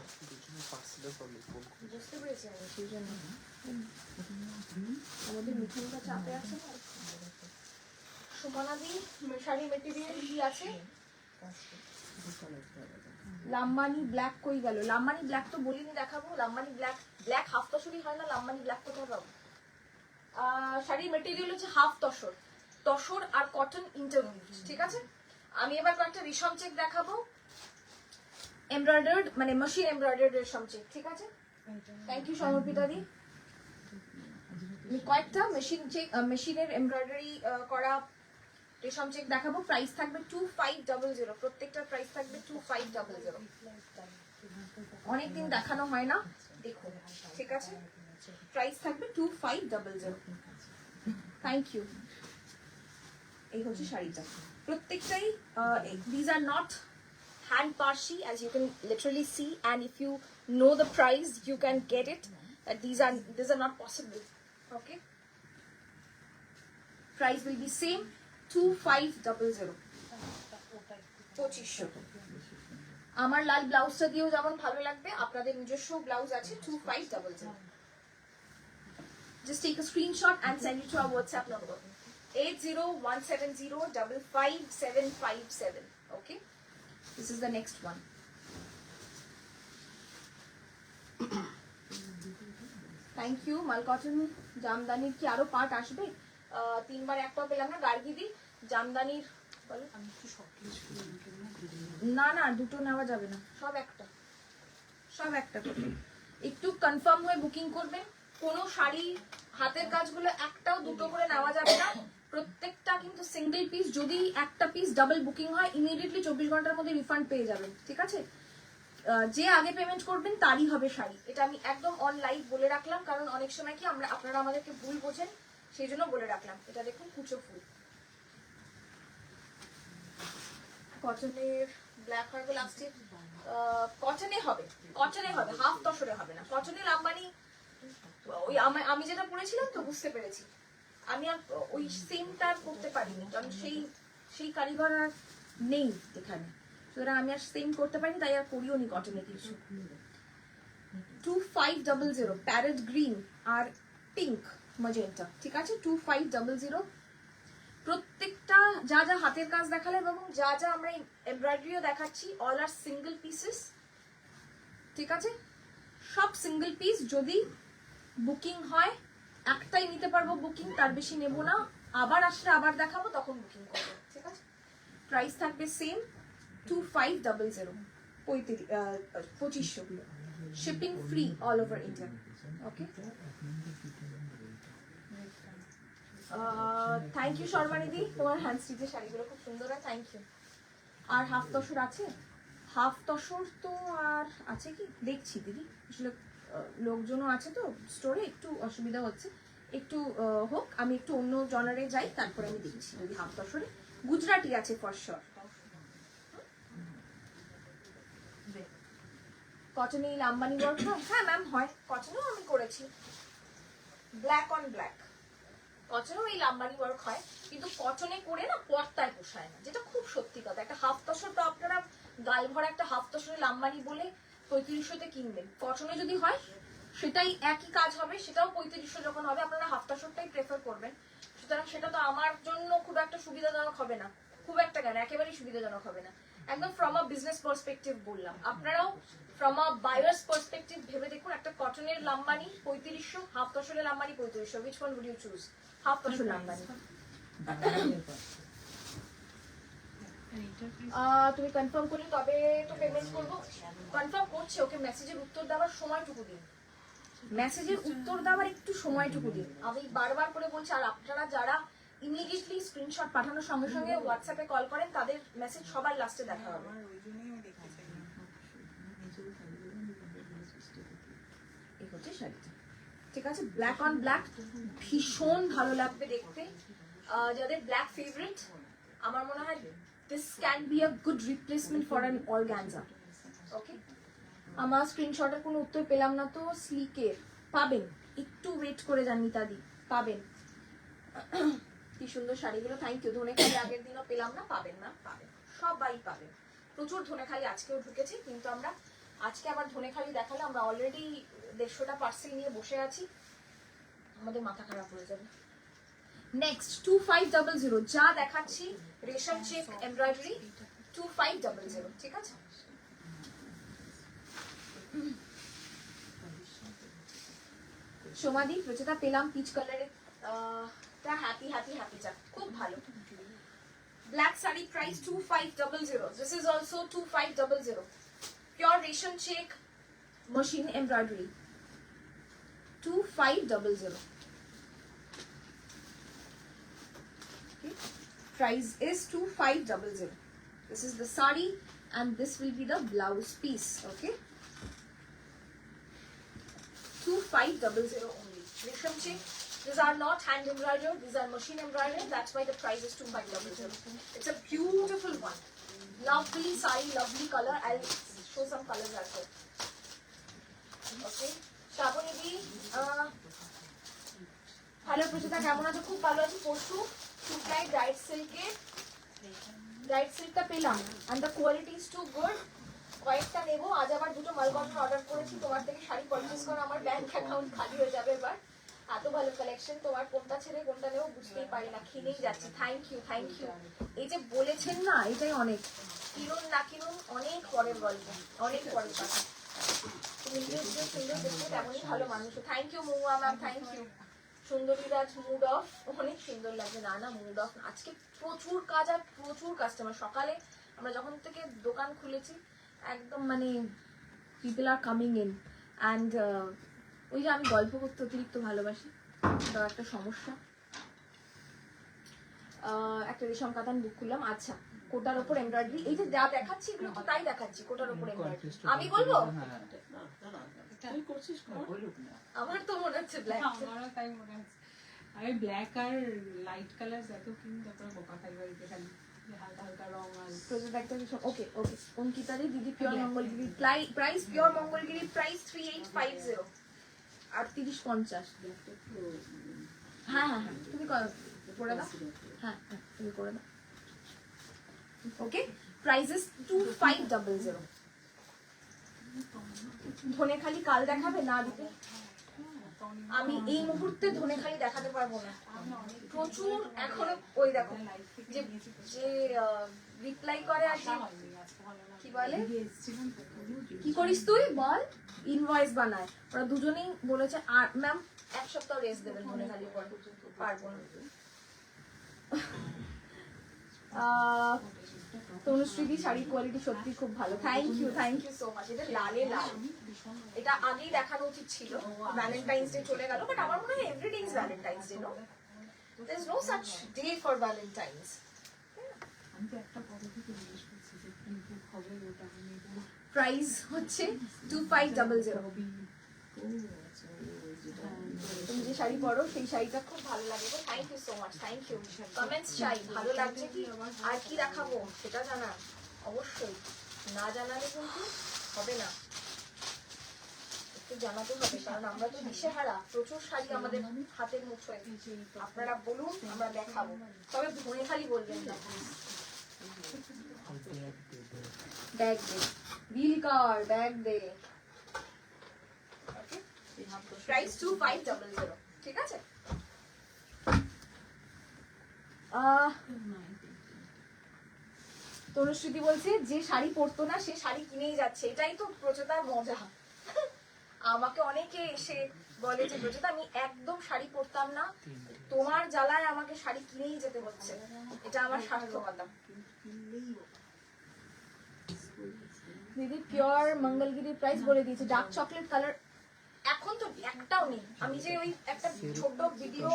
বুঝতে পেরেছি আমি, সেই জন্য আমাদের মিটিংটা চাপে আছে না। সুমনাদি শাড়ি মেটেরিয়াল কি আছে? লাম্বানি ব্ল্যাক কই গেল? লাম্বানি ব্ল্যাক তো বলিনি, দেখাবো। লাম্বানি ব্ল্যাক, ব্ল্যাক হাফ তসরই হয় না, লাম্বানি ব্ল্যাক কোথায় পাবো? শাড়ির মেটেরিয়াল হচ্ছে হাফ তসর, তসর আর কটন ইন্টারমিডিয়েট, ঠিক আছে। আমি এবার কয়েকটা রেশম চেক দেখাবো, এমব্রয়ডার্ড মানে মেশিন এমব্রয়ডার্ড রেশম চেক, ঠিক আছে। থ্যাংক ইউ সমর্পিতা দি। আমি কয়েকটা মেশিন চেক, মেশিনের এমব্রয়ডারি করা রেশম চেক দেখাবো। প্রাইস থাকবে 2500, প্রত্যেকটার প্রাইস থাকবে 2500। অনেকদিন দেখানো হয় না, দেখুন, ঠিক আছে। প্রাইস থাকবে 2500। Thank you. এই হচ্ছে শাড়িটা, প্রত্যেকটাই these are not hand parshi, as you can literally see, and if you know the price you can get it. These are not possible, okay. Price will be same 2500, 2500। আমার লাল ব্লাউজটা দিয়েও যেমন ভালো লাগবে, আপনাদের নিজস্ব ব্লাউজ আছে 2500। Just take a screenshot and send it to our WhatsApp number 8017055757, okay. This is the next one. Thank you. মাল কটন জামদানির কি আরো পার্ট আসবে? তিনবার একটাও পেলাম না। গার্গিদি জামদানির বলো। না না, দুটো নেওয়া যাবে না, সব একটা, সব একটা করে একটু কনফার্ম হয়ে বুকিং করবেন। কোনো শাড়ি হাতের কাজগুলো একটাও দুটো করে নেওয়া যাবে না, প্রত্যেকটা কিন্তু সিঙ্গেল পিস। যদি একটা পিস ডাবল বুকিং হয়, ইমিডিয়েটলি 24 ঘন্টার মধ্যে রিফান্ড পেয়ে যাবেন, ঠিক আছে। যে আগে পেমেন্ট করবেন তারই হবে শাড়ি, এটা আমি একদম অন লাইভ বলে রাখলাম, কারণ অনেক সময় কি আপনারা আমাদেরকে ভুল বোঝেন, সেই জন্য বলে রাখলাম। এটা দেখুন কুচো ফুল, কটনের ব্ল্যাক হয়ে গেল লাস্টে। কটনে হবে, কটনে হবে, হাফ তসরে হবে না। কটনে লাম্বানি ওই আমি যেটা পড়েছিলাম তো, বুঝতে পেরেছি। আমি আর ওই সেমটা করতে পারিনি, কারণ সেই কারিগর আর নেই এখানে, সুতরাং আমি আর সেম করতে পারিনি, তাই আর করিও নি কটনে কিছু। 2500 প্যারেট গ্রিন আর পিঙ্ক ম্যাজেন্টা, ঠিক আছে। 2500 প্রত্যেকটা যা যা হাতের কাজ দেখালাম এবং যা যা আমরা এমব্রয়ডারিও দেখাচ্ছি, অল আর সিঙ্গেল পিসেস, ঠিক আছে। সব সিঙ্গেল পিস। যদি বুকিং হয় একটাই নিতে পারবো বুকিং, তার বেশি নেব না। আবার আসলে আবার দেখাবো, তখন বুকিং করবো, ঠিক আছে। প্রাইস থাকবে same 2500, 2500, shipping free all over India, okay. Thank you Sharma দিদি, তোমার হ্যান্ড স্টিচের শাড়িগুলো খুব সুন্দর হয়, থ্যাংক ইউ। আর হাফ তসর আছে? হাফ তসর তো আর আছে কি দেখছি দিদি, আসলে লোকজনও আছে তো স্টোরে, একটু অসুবিধা হচ্ছে, একটু হোক, আমি একটু অন্য জনারে যাই, তারপরে আমি দেখছি যদি হাফ তসরে। গুজরাটি আছে ফর শিওর। কটনে লাম্বানি ওয়ার্ক হয়? হ্যাঁ ম্যাম হয়, কটনেও আমি করেছি, ব্ল্যাক অন ব্ল্যাক কটনেও এই লাম্বানি ওয়ার্ক হয়, কিন্তু কটনে করে না পর্দায় পোষায় না, যেটা খুব সত্যি কথা। একটা হাফ তসর তো আপনারা গাল ভরা একটা হাফ তসরে লাম্বানি বলে 3500-তে কিনবেন, কটনে যদি হয় সেটাই একই কাজ হবে, সেটাও 3500 যখন হবে আপনারা হাফ তসরটাই প্রেফার করবেন। সুতরাং সেটা তো আমার জন্য খুব একটা সুবিধাজনক হবে না, খুব একটা কেন, একেবারেই সুবিধাজনক হবে না। একদম ফ্রম আ বিজনেস পার্সপেক্টিভ বললাম, আপনারাও ফ্রম আ বায়ার্স পার্সপেক্টিভ ভেবে দেখুন, একটা কটনের লাম্বানি 3500, হাফ তসরের Lambani 3500, which one would you choose? Half tussar Lambani. তুমি কনফার্ম করলে তবে তো পেমেন্ট করবো। কনফার্ম করছে, ওকে মেসেজের উত্তর দেওয়ার সময়টুকু দিন, মেসেজের উত্তর দেওয়ার একটু সময়টুকু দিন। আমি বারবার করে বলছি, আর আপনারা যারা ইমিডিয়েটলি স্ক্রিনশট পাঠানোর সঙ্গে সঙ্গে হোয়াটসঅ্যাপে কল করেন, তাদের মেসেজ সবার লাস্টে দেখা হবে। এই হচ্ছে শাড়িটা, ঠিক আছে, ব্ল্যাক অন ব্ল্যাক, ভীষণ ভালো লাগবে দেখতে। যাদের ব্ল্যাক ফেভারিট, আমার মনে হয় this can be a good replacement for an organza. Okay, আমার স্ক্রিনশটের কোনো উত্তর পেলাম না তো। স্লিকের পাবেন, একটু ওয়েট করে যান মিতাদি, পাবেন। কি সুন্দর শাড়িগুলো, থ্যাংক ইউ। ধনেখালি আগের দিনও পেলাম না, পাবেন না, পাবেন, সবাই পাবেন। প্রচুর ধনেখালি আজকেও ঢুকেছে, কিন্তু আমরা আজকে আবার ধনেখালি দেখালে আমরা অলরেডি 150টা পার্সেল নিয়ে বসে আছি, আমাদের মাথা খারাপ হয়ে যাবে। নেক্সট 2500, যা দেখাচ্ছি রেশম চেক এমব্রয়ডারি 2500, ঠিক আছে। সোমাদি প্রচেতা পেলাম পিচ কালারের, হ্যাপি হ্যাপি হ্যাপি চা, খুব ভালো। Black sari price 2500, this is also 2500, pure resham check machine embroidery 2500. Okay. Price is 2500. This is the sari and this will be the blouse piece. Okay, 2500 only. Risham check. These are not hand embroidered, these are machine embroidered, that's why the price is 2500. It's a beautiful one, lovely sari, lovely color. I'll show some colors as well. Okay, Shrabani di, hello Prachita, কেমন আছো? খুব ভালো আছি। পরশু সুপ্লাই bright সিল্কটা পেলাম, and the quality is too good. কয়েকটা নেবো, আজ আবার দুটো মালকটন অর্ডার করেছি, তোমার থেকে শাড়ি পারচেজ করা আমার ব্যাংক অ্যাকাউন্ট খালি হয়ে যাবে এবার, এত ভালো কালেকশন। তোমার কোনটা ছেড়ে কোনটা নেবো বুঝতেই পারি না, কিনেই যাচ্ছি। Thank you, thank you. এই যে বলেছেন না, এটাই অনেক, কিনুন না কিনুন অনেক পরের গল্প, অনেক পরের কথা। তুমি সুন্দর দেখতে, তেমনই ভালো মানুষ। Thank you Mahua ma'am, thank you. সুন্দরী রাজ মুড অফ, অনেক সুন্দর লাগছে। না না, মুড অফ আজকে, প্রচুর কাজ আর প্রচুর কাস্টমার। সকালে আমরা যখন থেকে দোকান খুলেছি একদম মানে people are coming in, and ওই যে আমি গল্প করতে অতিরিক্ত ভালোবাসি, এটাও একটা সমস্যা। একটা রেশম কাতান বুক করলাম। আচ্ছা, কোটার ওপর এমব্রয়ডারি, এই যে যা দেখাচ্ছি এগুলো তো তাই দেখাচ্ছি, কোটার ওপর এমব্রয়ডারি। আমি বলবো আমার তো মনে হচ্ছে ব্ল্যাক, আমারও তাই মনে হচ্ছে। আরে ব্ল্যাক আর লাইট কালার যত কিনি তারপর বোকা খাই বাড়িতে, খালি হালকা হালকা রং। আর প্রজেক্ট একটা কিছু। ওকে ওকে, অঙ্কিতাদি দিদি, pure Mangalagiri price, pure Mangalagiri price 3850, 3850। হ্যাঁ হ্যাঁ হ্যাঁ, তুমি করে দাও, হ্যাঁ হ্যাঁ তুমি করে দাও। ওকে, প্রাইস ইজ 2500। ধনেখালি কাল দেখাবে না দিতে? আমি এই মুহূর্তে ধনেখালি দেখাতে পারবো না, প্রচুর এখনো। ওই দেখো যে যে রিপ্লাই করে আর কি বলে, কি করিস তুই বল, ইনভয়েস বানায়, ওরা দুজনেই বলেছে। আর ম্যাম 1 সপ্তাহ রেস্ট দেবেন ধনেখালি পর, পারবো না। তনুশ্রী শাড়ির কোয়ালিটি সত্যি খুব ভালো, থ্যাংক ইউ সো মাচ। এটা লালে লাল, এটা আগেই দেখানো উচিত ছিল, ভ্যালেন্টাইন্স ডে চলে গেল, বাট আমার মনে হয় everyday is Valentine's day, no there is no such day for Valentine's. আমি তো একটা পরে থেকে জিজ্ঞেস করছি যে প্রাইস হচ্ছে 2500। তুমি যে শাড়ি পরো সেই শাড়িটা খুব ভালো লাগে গো। Thank you so much, thank you. Comments চাই, ভালো লাগছে কি, আর কি দেখাবো সেটা জানা অবশ্যই, না জানালে কিন্তু হবে না, একটু জানাতে হবে, কারণ আমরা তো দিশেহারা, প্রচুর শাড়ি আমাদের হাতের মুঠোয়। আপনারা বলুন, আমরা দেখাবো, তবে ভোরে খালি বলবেন না। ব্যাগ দে, বিল কর, ব্যাগ দে। প্রাইস 2500, ঠিক আছে। তনুশ্রুতি বলছে যে শাড়ি পরতো না সে শাড়ি কিনেই যাচ্ছে, এটাই তো প্রচেতার মজা। আমাকে অনেকে এসে বলে যে প্রচেতা আমি একদম শাড়ি পরতাম না, তোমার জ্বালায় আমাকে শাড়ি কিনেই যেতে হচ্ছে, এটা আমার সার্থকতা। দিদি পিওর মঙ্গলগিরি প্রাইস বলে দিয়েছে, ডার্ক চকলেট কালার এখন তো একটাও নেই। আমি যে ওই একটা ছোট ভিডিও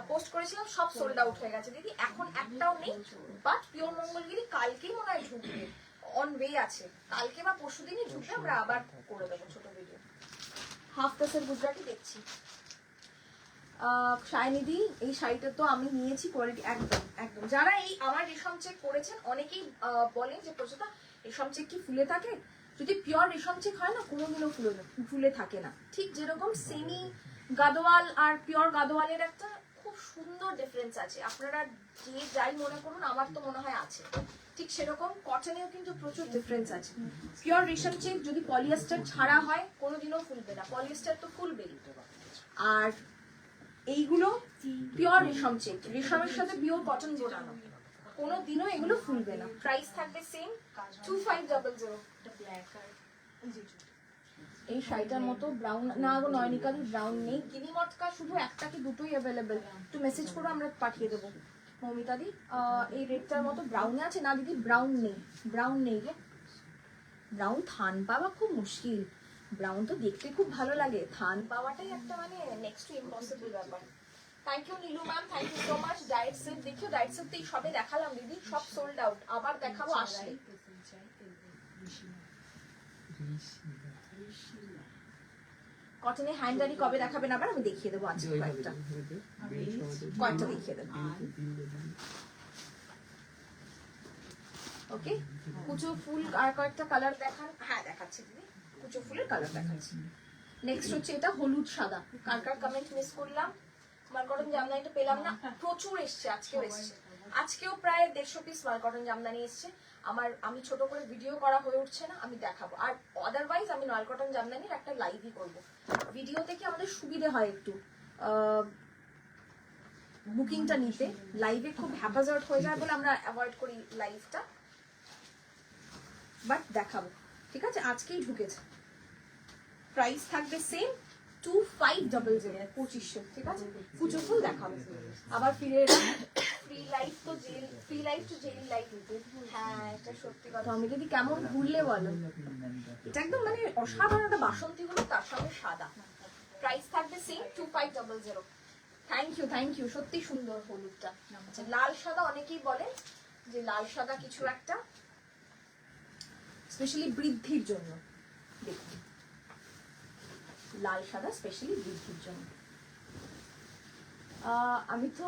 পোস্ট করেছিলাম সব সোল্ড আউট হয়ে গেছে দিদি, এখন একটাও নেই। বাট পিওর মঙ্গলগিরি কালকেই মনে হয় ঢুকবে, অন ওয়ে আছে, কালকে বা পরশু দিনই ঢুকবে, আমরা আবার করে দেবো ছোট ভিডিও। হাফ কাসের গুজরাটি দেখছি। শাইনিদি এই শাড়িটা তো আমি নিয়েছি, কোয়ালিটি একদম একদম। যারা এই আমার রেশম চেক করেছেন অনেকেই বলেন যে প্রচুরটা রেশম চেক কি ফুলে থাকে, যদি পিওর রেশম চেক হয় না কোনোদিনও ফুলে থাকে না। ঠিক যেরকম সেমি গাদোয়াল আর পিওর গাদোয়ালের একটা খুব সুন্দর ডিফারেন্স আছে, আপনারা যে যাই মনে করুন, আমার তো মনে হয় আছে। ঠিক সেরকম কটনেও কিন্তু প্রচুর ডিফারেন্স আছে। পিওর রেশম চেক যদি পলিয়েস্টার ছাড়া হয় কোনোদিনও ফুলবে না, পলিয়েস্টার তো ফুলবেই। আর এইগুলো পিওর রেশম চেক, রেশমের সাথে পিওর কটন বোনানো, কোনোদিনও এগুলো ফুলবে না। প্রাইস থাকবে সেম 2500। এই শাড়িটার মতো ব্রাউন না গো নয়নিকা, ব্রাউন নেই, কিনি মটকা শুধু একটা কি দুটোই অ্যাভেলেবেল, একটু মেসেজ করো আমরা পাঠিয়ে দেবো। মৌমিতা দি এই রেডটার মতো ব্রাউনে আছে না দিদি? ব্রাউন নেই, ব্রাউন নেই গো, ব্রাউন থান পাওয়া খুব মুশকিল, ব্রাউন তো দেখতে খুব ভালো লাগে, থান পাওয়াটাই একটা মানে নেক্সট টু ইম্পসিবল ব্যাপার। Thank you Nilu ma'am, thank you so much. Diet set দেখিও, ডায়েট সেট তো এই সবে দেখালাম দিদি, সব সোল্ড আউট, আবার দেখাবো আসলে। কটনে হ্যান্ডারি কবে দেখাবেন আবার? আমি দেখিয়ে দেবো আজকে কয়েকটা, কয়েকটা দেখিয়ে দেবো। ওকে, কুচো ফুল আর কয়েকটা কালার দেখান। হ্যাঁ দেখাচ্ছি দিদি, কুচো ফুলের কালার দেখাচ্ছি। নেক্সট হচ্ছে এটা হলুদ সাদা, কার কার কমেন্ট মিস করলাম, মালকটন জামদানিটা পেলাম না, প্রচুর এসছে, আজকেও এসছে, আজকেও প্রায় 150 পিস মালকটন জামদানি এসছে। আমি ছোট করে ভিডিও করা হয়ে উঠছে না, আমি দেখাবো। আর আদারওয়াইজ আমি মালকটন জামদানির একটা লাইভই করব, ভিডিওতে কি আমাদের সুবিধে হয় একটু বুকিংটা নিতে, লাইভে খুব হ্যাপাজার্ট হয়ে যায় বলে আমরা অ্যাভয়েড করি লাইভটা, বাট দেখাবো, ঠিক আছে। আজকেই ঢুকেছে, প্রাইস থাকবে সেম 2500, 2500, ঠিক আছে। কুচো ফুল দেখাবো আবার ফিরে এলাম। Free life to jail, free life to jail life. হ্যাঁ এটা সত্যি কথা। আমি যদি কেমন ঘুরলে বলো, এটা একদম মানে অসাধারণ একটা বাসন্তী হলুদ, তার সঙ্গে সাদা। প্রাইস থাকবে সেম 2500। থ্যাংক ইউ, সত্যি সুন্দর হলুদটা। আচ্ছা লাল সাদা, অনেকেই বলেন যে লাল সাদা কিছু একটা স্পেশালি বৃদ্ধির জন্য, দেখুন লাল সাদা স্পেশালি বৃদ্ধির জন্য। আমি তো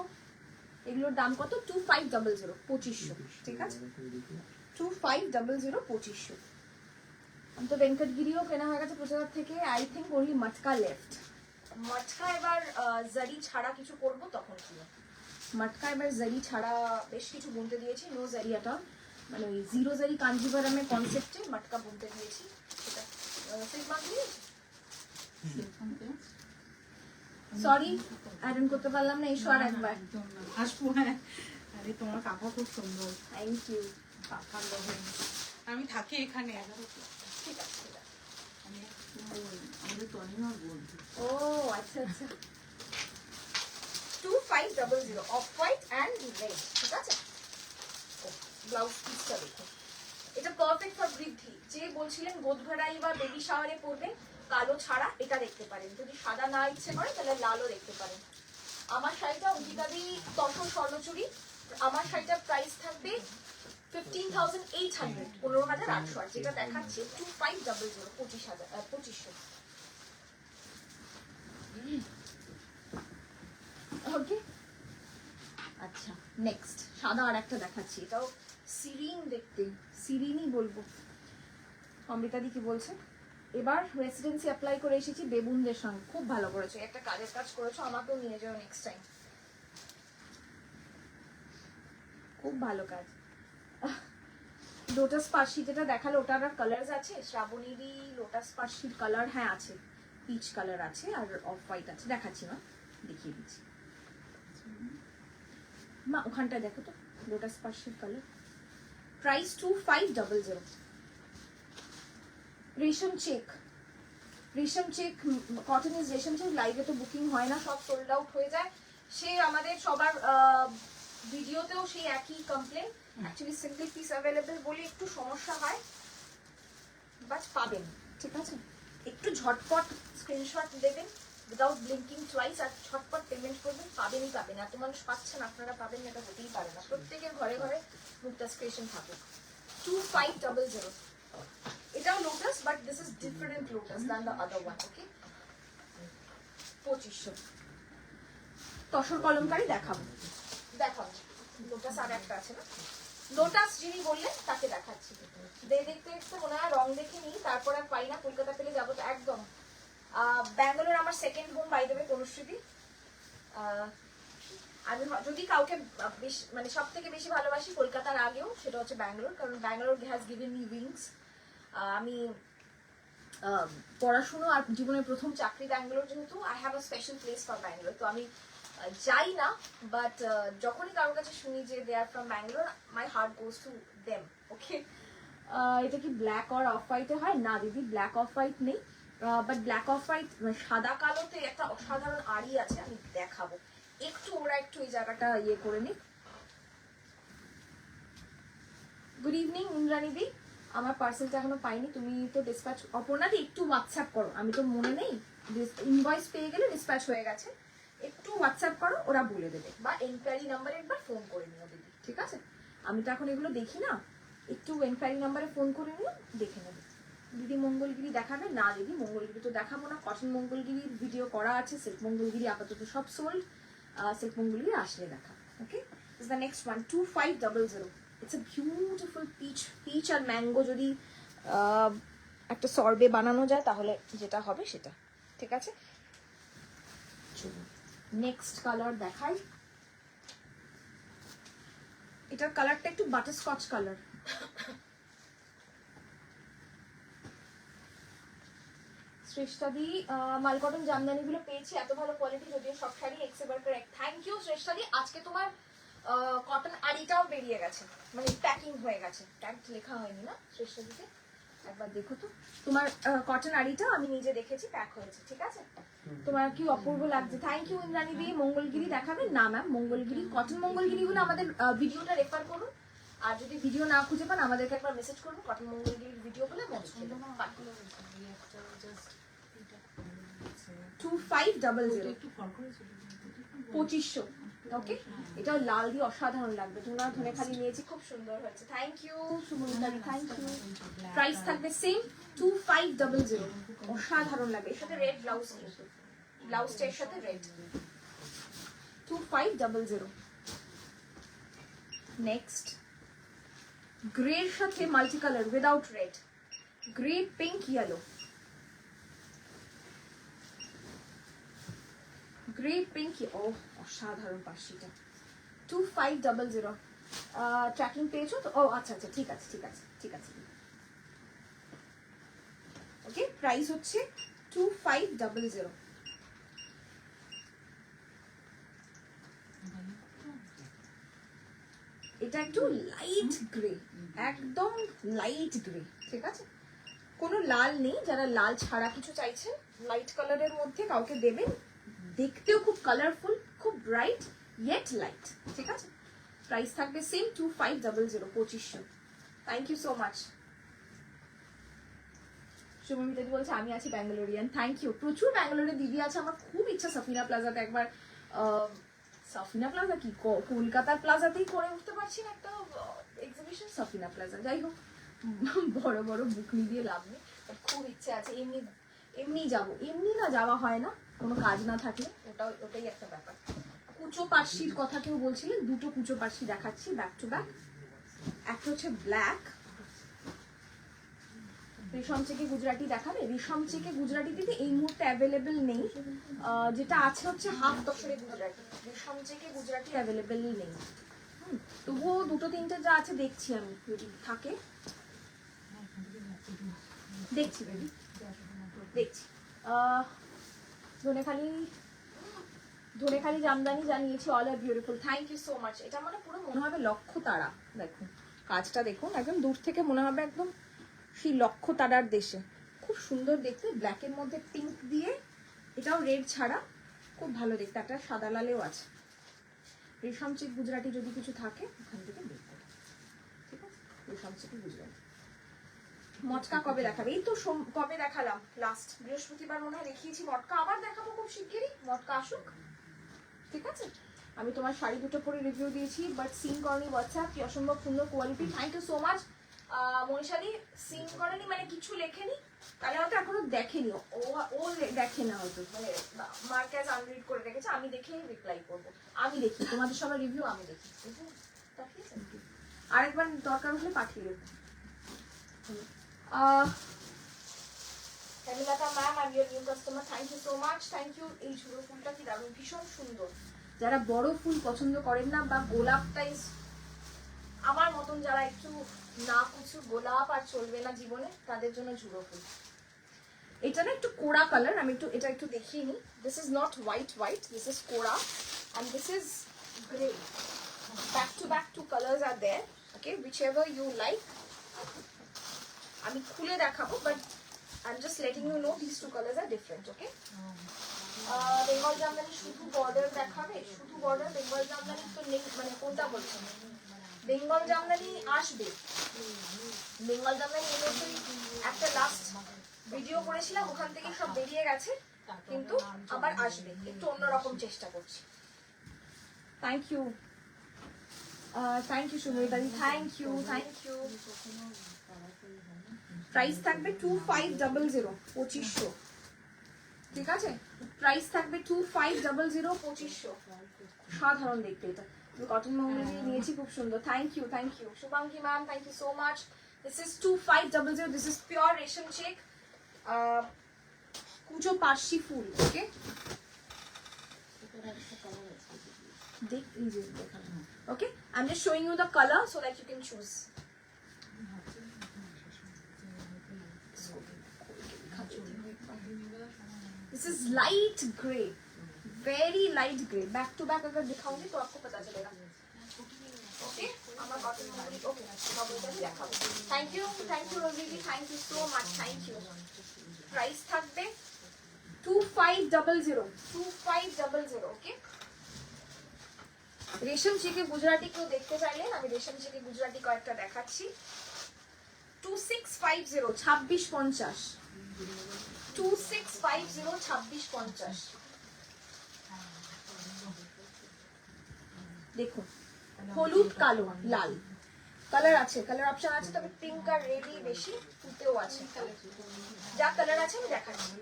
এগুলোর দাম কত? 2500, 2500, ঠিক আছে। 2500, 2500। আমি তো ভেঙ্কটগিরিও কেনা হয়ে গেছে প্রচার থেকে। I think only matka left. Matka এবার জারি ছাড়া কিছু করব তখন কি, মটকা এবার জারি ছাড়া বেশ কিছু বুনতে দিয়েছি, নো জারি আটা, মানে ওই জিরো জারি কাঞ্জিভারামের কনসেপ্টে মটকা বুনতে দিয়েছি। সেটা সিল্ক মার্ক দিয়েছি, সরি আয়রন করতে পারলাম না, এসো আর একবার আসবো। আরে তোমার কাপড় খুব সুন্দর, থ্যাংক ইউ। আমি থাকি এখানে। ঠিক আছে ঠিক আছে। আমাদের তনিমার বন্ধু। ও আচ্ছা আচ্ছা। 2500 অফ হোয়াইট অ্যান্ড রেড, ঠিক আছে। ব্লাউজ পিসটা দেখুন, এটা পারফেক্ট ফর বৃদ্ধি। যে বলছিলেন গোদভরাই বা বেবি শাওয়ারে পরবে কালো ছাড়া, এটা দেখতে পারেন। যদি সাদা না ইচ্ছে করে তাহলে লালও দেখতে পারেন। আমার শাড়িটা অঙ্কিতাদি তসর স্বর্ণচুরি, আমার শাড়িটার প্রাইস থাকবে 15,800, 15,800, আর যেটা দেখাচ্ছি 2500, 2500। ওকে, আচ্ছা নেক্সট সাদা আর একটা দেখাচ্ছি, এটাও সিরিন দেখতে, সিরিনই বলবো। অমৃতাদি কি বলছে? এবার রেসিডেন্সি অ্যাপ্লাই করে এসেছি বেবুনদের সঙ্গে, খুব ভালো করেছো, একটা কাজের কাজ করেছো, আমাকেও নিয়ে যাও নেক্সট টাইম, খুব ভালো কাজ। লোটাস পার্সি যেটা দেখালো ওটার আর কালার্স আছে? শ্রাবণীরই লোটাস পার্সির কালার হ্যাঁ আছে, পিচ কালার আছে আর অফ হোয়াইট আছে, দেখাচ্ছি না, দেখিয়ে দিচ্ছি মা, ওখানটা দেখো তো লোটাস পার্সির কালার। প্রাইস 2500। রেশম চেক, রেশম চেক কটন ইজ রেশম চেক, লাইভে তো বুকিং হয় না, সব সোল্ড আউট হয়ে যায়। সে আমাদের সবার ভিডিওতেও সেই একই complain, actually single piece available বলে একটু সমস্যা হয়, বাট পাবেন, ঠিক আছে? একটু ঝটপট স্ক্রিনশট দেবেন উইদাউট ব্লিঙ্কিং টুয়াইস, আর ঝটপট পেমেন্ট করবেন, পাবেনই পাবেন। এত মানুষ পাচ্ছেন, আপনারা পাবেন না, এটা হতেই পারে না। প্রত্যেকের ঘরে ঘরে মুক্তাস ক্রিয়েশন থাকুক। 2500। এটাও lotus, but this is different lotus than the other one. Okay, 2500। Tasar Kalamkari দেখাবো, দেখাবো লোটাস আর একটা আছে না, লোটাস যিনি বললেন তাকে দেখাচ্ছি। দেখতে দেখতে মনে হয় রং দেখে নিই, তারপর আর পাই না, কলকাতা পেলে যাবো তো একদম। ব্যাঙ্গালোর আমার সেকেন্ড হোম বাই দেবে তনুশ্রীদি। আমি যদি কাউকে মানে সব থেকে বেশি ভালোবাসি কলকাতার আগেও, সেটা হচ্ছে ব্যাঙ্গালোর, কারণ Bangalore has given me wings. আমি পড়াশুনো আর জীবনের প্রথম চাকরি ব্যাঙ্গালোর, যেহেতু I have a special place for Bangalore. তো আমি যাই না, বাট যখনই কারোর কাছে শুনি যে they are from Bangalore, my heart goes to them. Okay, এটা কি ব্ল্যাক আর অফ হোয়াইটে হয়? না দিদি, ব্ল্যাক অফ হোয়াইট নেই, বাট ব্ল্যাক অফ হোয়াইট সাদা কালোতে একটা অসাধারণ আড়ি আছে, আমি দেখাবো। একটু ওরা একটু এই জায়গাটা ইয়ে করে নিক। গুড ইভিনিং ইন্দ্রাণীদি, আমার পার্সেলটা এখনো পাইনি, তুমি তো ডিসপ্যাচ, অপর্ণাদি একটু হোয়াটসঅ্যাপ করো, আমি তো মনে নেই, ইনভয়েস পেয়ে গেলে ডিসপ্যাচ হয়ে গেছে, একটু হোয়াটসঅ্যাপ করো, ওরা বলে দেবে, বা এনকোয়ারি নাম্বারে একবার ফোন করে নিও দিদি, ঠিক আছে? আমি তো এখন এগুলো দেখি না, একটু এনকোয়ারি নাম্বারে ফোন করে নিও, দেখে নেবে। দিদি মঙ্গলগিরি দেখাবে? না দিদি, মঙ্গলগিরি তো দেখাবো না, কটন মঙ্গলগিরির ভিডিও করা আছে, সিল্ক মঙ্গলগিরি আপাতত সব সোল্ড, সিল্ক মঙ্গলগিরি আসলে দেখা। Okay, is the next one 2500। It's a beautiful peach আর ম্যাঙ্গো, যদি একটা সর্বে বানানো যায় তাহলে যেটা হবে সেটা, ঠিক আছে? নেক্সট কালার দেখাই, এটার কালারটা একটু বাটারস্কচ কালার। শ্রেষ্ঠাদি, মালকটন জামদানিগুলো পেয়েছি, এত ভালো কোয়ালিটি, যদিও সব শাড়ি এক্সেবার কারেক্ট। থ্যাংক ইউ শ্রেষ্ঠাদি। আজকে তোমার কটন আড়িটাও বেরিয়ে গেছে, মানে প্যাকিং হয়ে গেছে, ট্যাগ লেখা হয়নি না শ্রেষ্ঠাদিতে, একবার দেখো তো। তোমার কটন আড়িটা আমি নিজে দেখেছি, প্যাক হয়েছে, ঠিক আছে? তোমার কি অপূর্ব লাগছে, থ্যাংক ইউ ইন্দ্রাণীদি। মঙ্গলগিরি দেখাবেন? না ম্যাম, মঙ্গলগিরি কটন মঙ্গলগিরিগুলো আমাদের ভিডিওটা রেফার করুন, আর যদি ভিডিও না খুঁজে পান আমাদেরকে একবার মেসেজ করুন, কটন মঙ্গলগিরির ভিডিও বলে মনে ছিল। 2500, 2500। ওকে, এটাও লাল দিয়ে অসাধারণ লাগবে, ধুনা ধনে খালি নিয়েছি, খুব সুন্দর হয়েছে। থ্যাংক ইউ সুমন্তাদি, থ্যাংক ইউ। প্রাইস থাকবে সেম 2500, অসাধারণ লাগবে। এর সাথে রেড ব্লাউজ, কিন্তু ব্লাউজটা এর সাথে রেড। 2500। নেক্সট গ্রের সাথে multicolour without red, grey, pink, yellow, grey, pink, ও অসাধারণ পার্সিটা। 2500। ট্র্যাকিং পেয়েছো তো? ও আচ্ছা আচ্ছা, ঠিক আছে ঠিক আছে ঠিক আছে। ওকে, প্রাইস হচ্ছে 2500। এটা একটু লাইট গ্রে, একদম লাইট গ্রে, ঠিক আছে? কোনো লাল নেই, যারা লাল ছাড়া কিছু চাইছেন লাইট কালারের মধ্যে কাউকে দেবেন, দেখতেও খুব কালারফুল, খুব ব্রাইট ইয়েট লাইট, ঠিক আছে? প্রাইস থাকবে same 2500, 2500। Thank you so much. Shubhamita di বলছে আমি আছি ব্যাঙ্গালোরিয়ান, থ্যাংক ইউ। প্রচুর ব্যাঙ্গালোরে দিদি আছে, আমার খুব ইচ্ছা সাফিনা প্লাজাতে একবার, সাফিনা প্লাজা কি কলকাতার প্লাজাতেই করে উঠতে পারছি না, একটা এক্সিবিশন সাফিনা প্লাজা, যাই হোক বড় বড় বুকনি দিয়ে লাভ নেই, বাট খুব ইচ্ছে আছে এমনি এমনি যাব, এমনি না যাওয়া হয় না কোনো কাজ না থাকলে, ওটাই একটা ব্যাপার। কুচো পার্সির কথা কেউ বলছিলেন, দুটো কুচো পার্সি দেখাচ্ছি ব্যাক টু ব্যাক। একটা হচ্ছে ব্ল্যাক, রেশম চেকে গুজরাটি দেখাবে। রেশম চেকে গুজরাটি দিদি এই মুহূর্তে অ্যাভেলেবেল নেই, যেটা আছে হচ্ছে হাফ তসরে গুজরাটি, রেশম চেকে গুজরাটি অ্যাভেলেবেল নেই। তবুও দুটো তিনটে যা আছে দেখছি আমি, যদি থাকে দেখছি বেবি, দেখছি। ধনেখালি জামদানি জানিয়েছি, all are beautiful, thank you so much. এটা মানে পুরো মনে হবে লক্ষ্য তারা, দেখুন কাজটা দেখুন, একদম দূর থেকে মনে হবে একদম সেই লক্ষ্য তারার দেশে, খুব সুন্দর দেখতে, ব্ল্যাকের মধ্যে পিঙ্ক দিয়ে, এটাও রেড ছাড়া, খুব ভালো দেখতে। একটা সাদা লালেও আছে। রেশম চেক গুজরাটি যদি কিছু থাকে ওখান থেকে বের করো, ঠিক আছে? রেশম চেক গুজরাটি। মটকা কবে দেখাবে? এই তো কবে দেখালাম, লাস্ট বৃহস্পতিবার মনে হয় দেখিয়েছি মটকা, আবার দেখাবো খুব শিগগিরই, মটকা আসুক, ঠিক আছে? আমি তোমার শাড়ি দুটো পরে রিভিউ দিয়েছি, বাট সিন করনি হোয়াটসঅ্যাপ, কি অসম্ভব সুন্দর quality, thank you so much. মনীষাদি সিন করেনি মানে কিছু লেখেনি, তাহলে হয়তো এখনো দেখেনি, ও দেখে না হয়তো, মানে মার্কেজ আনরিড করে রেখেছে, আমি দেখেই রিপ্লাই করবো, আমি দেখি তোমাদের সবার রিভিউ আমি দেখি, আরেকবার দরকার হলে পাঠিয়ে দেবো। Hemlata ma'am, I am your new customer, thank you so much, thank you. এই ঝুড়ো ফুলটা কি দারুণ, ভীষণ সুন্দর। যারা বড় ফুল পছন্দ করেন না, বা গোলাপটাই আমার মতন যারা একটু না কিছু গোলাপ আর চলবে না জীবনে, তাদের জন্য ঝুড়ো ফুল। এটা না একটু কোড়া কালার, আমি এটা একটু দেখিয়ে নিই। This is not white, this is Koda and this is grey. Back to back two colors are there, okay, whichever you like. আমি খুলে দেখাবো, but I'm just letting you know these two colors are different, okay? Bengal Jamdani শুধু border দেখাবে, শুধু border Bengal Jamdani তো নেই, মানে কোনটা বলছেন? বেঙ্গল জামদানি আসবে, বেঙ্গল জামদানি এনেছি, একটা লাস্ট ভিডিও করেছিলাম, ওখান থেকে সব বেরিয়ে গেছে, কিন্তু আবার আসবে, একটু অন্যরকম চেষ্টা করছি। থ্যাংক ইউ, থ্যাংক ইউ সুমিতাদি, থ্যাংক ইউ। প্রাইস থাকবে 2500, 2500, ঠিক আছে? প্রাইস থাকবে 2500, 2500, সাধারণ দেখতে। এটা কটন মঙ্গল নিয়েছি, খুব সুন্দর, thank you. Shubhangi ma'am, thank you so much. This is 2500, this is pure resham check kucho Parsi full, okay? Okay, I'm just showing you the color so that you can choose. This is light gray, very light gray. Back to back अगर दिखाऊंगी तो आपको पता चलेगा. Okay, আমার cotton Mangli, okay, সবটাই দেখাবো। Thank you Rosie, thank you so much, thank you. Price থাকবে 2500, okay? রেশম চেকে গুজরাটি কেউ দেখতে চাইলেন, আমি রেশম চেকে গুজরাটি কয়েকটা দেখাচ্ছি। 2650, 2650, 2650, 2650। দেখুন, হলুদ, কালো, লাল কালার আছে, কালার অপশন আছে, তবে পিঙ্ক আর রেডই বেশি, ফুটেও আছে। যা কালার আছে আমি দেখাচ্ছি।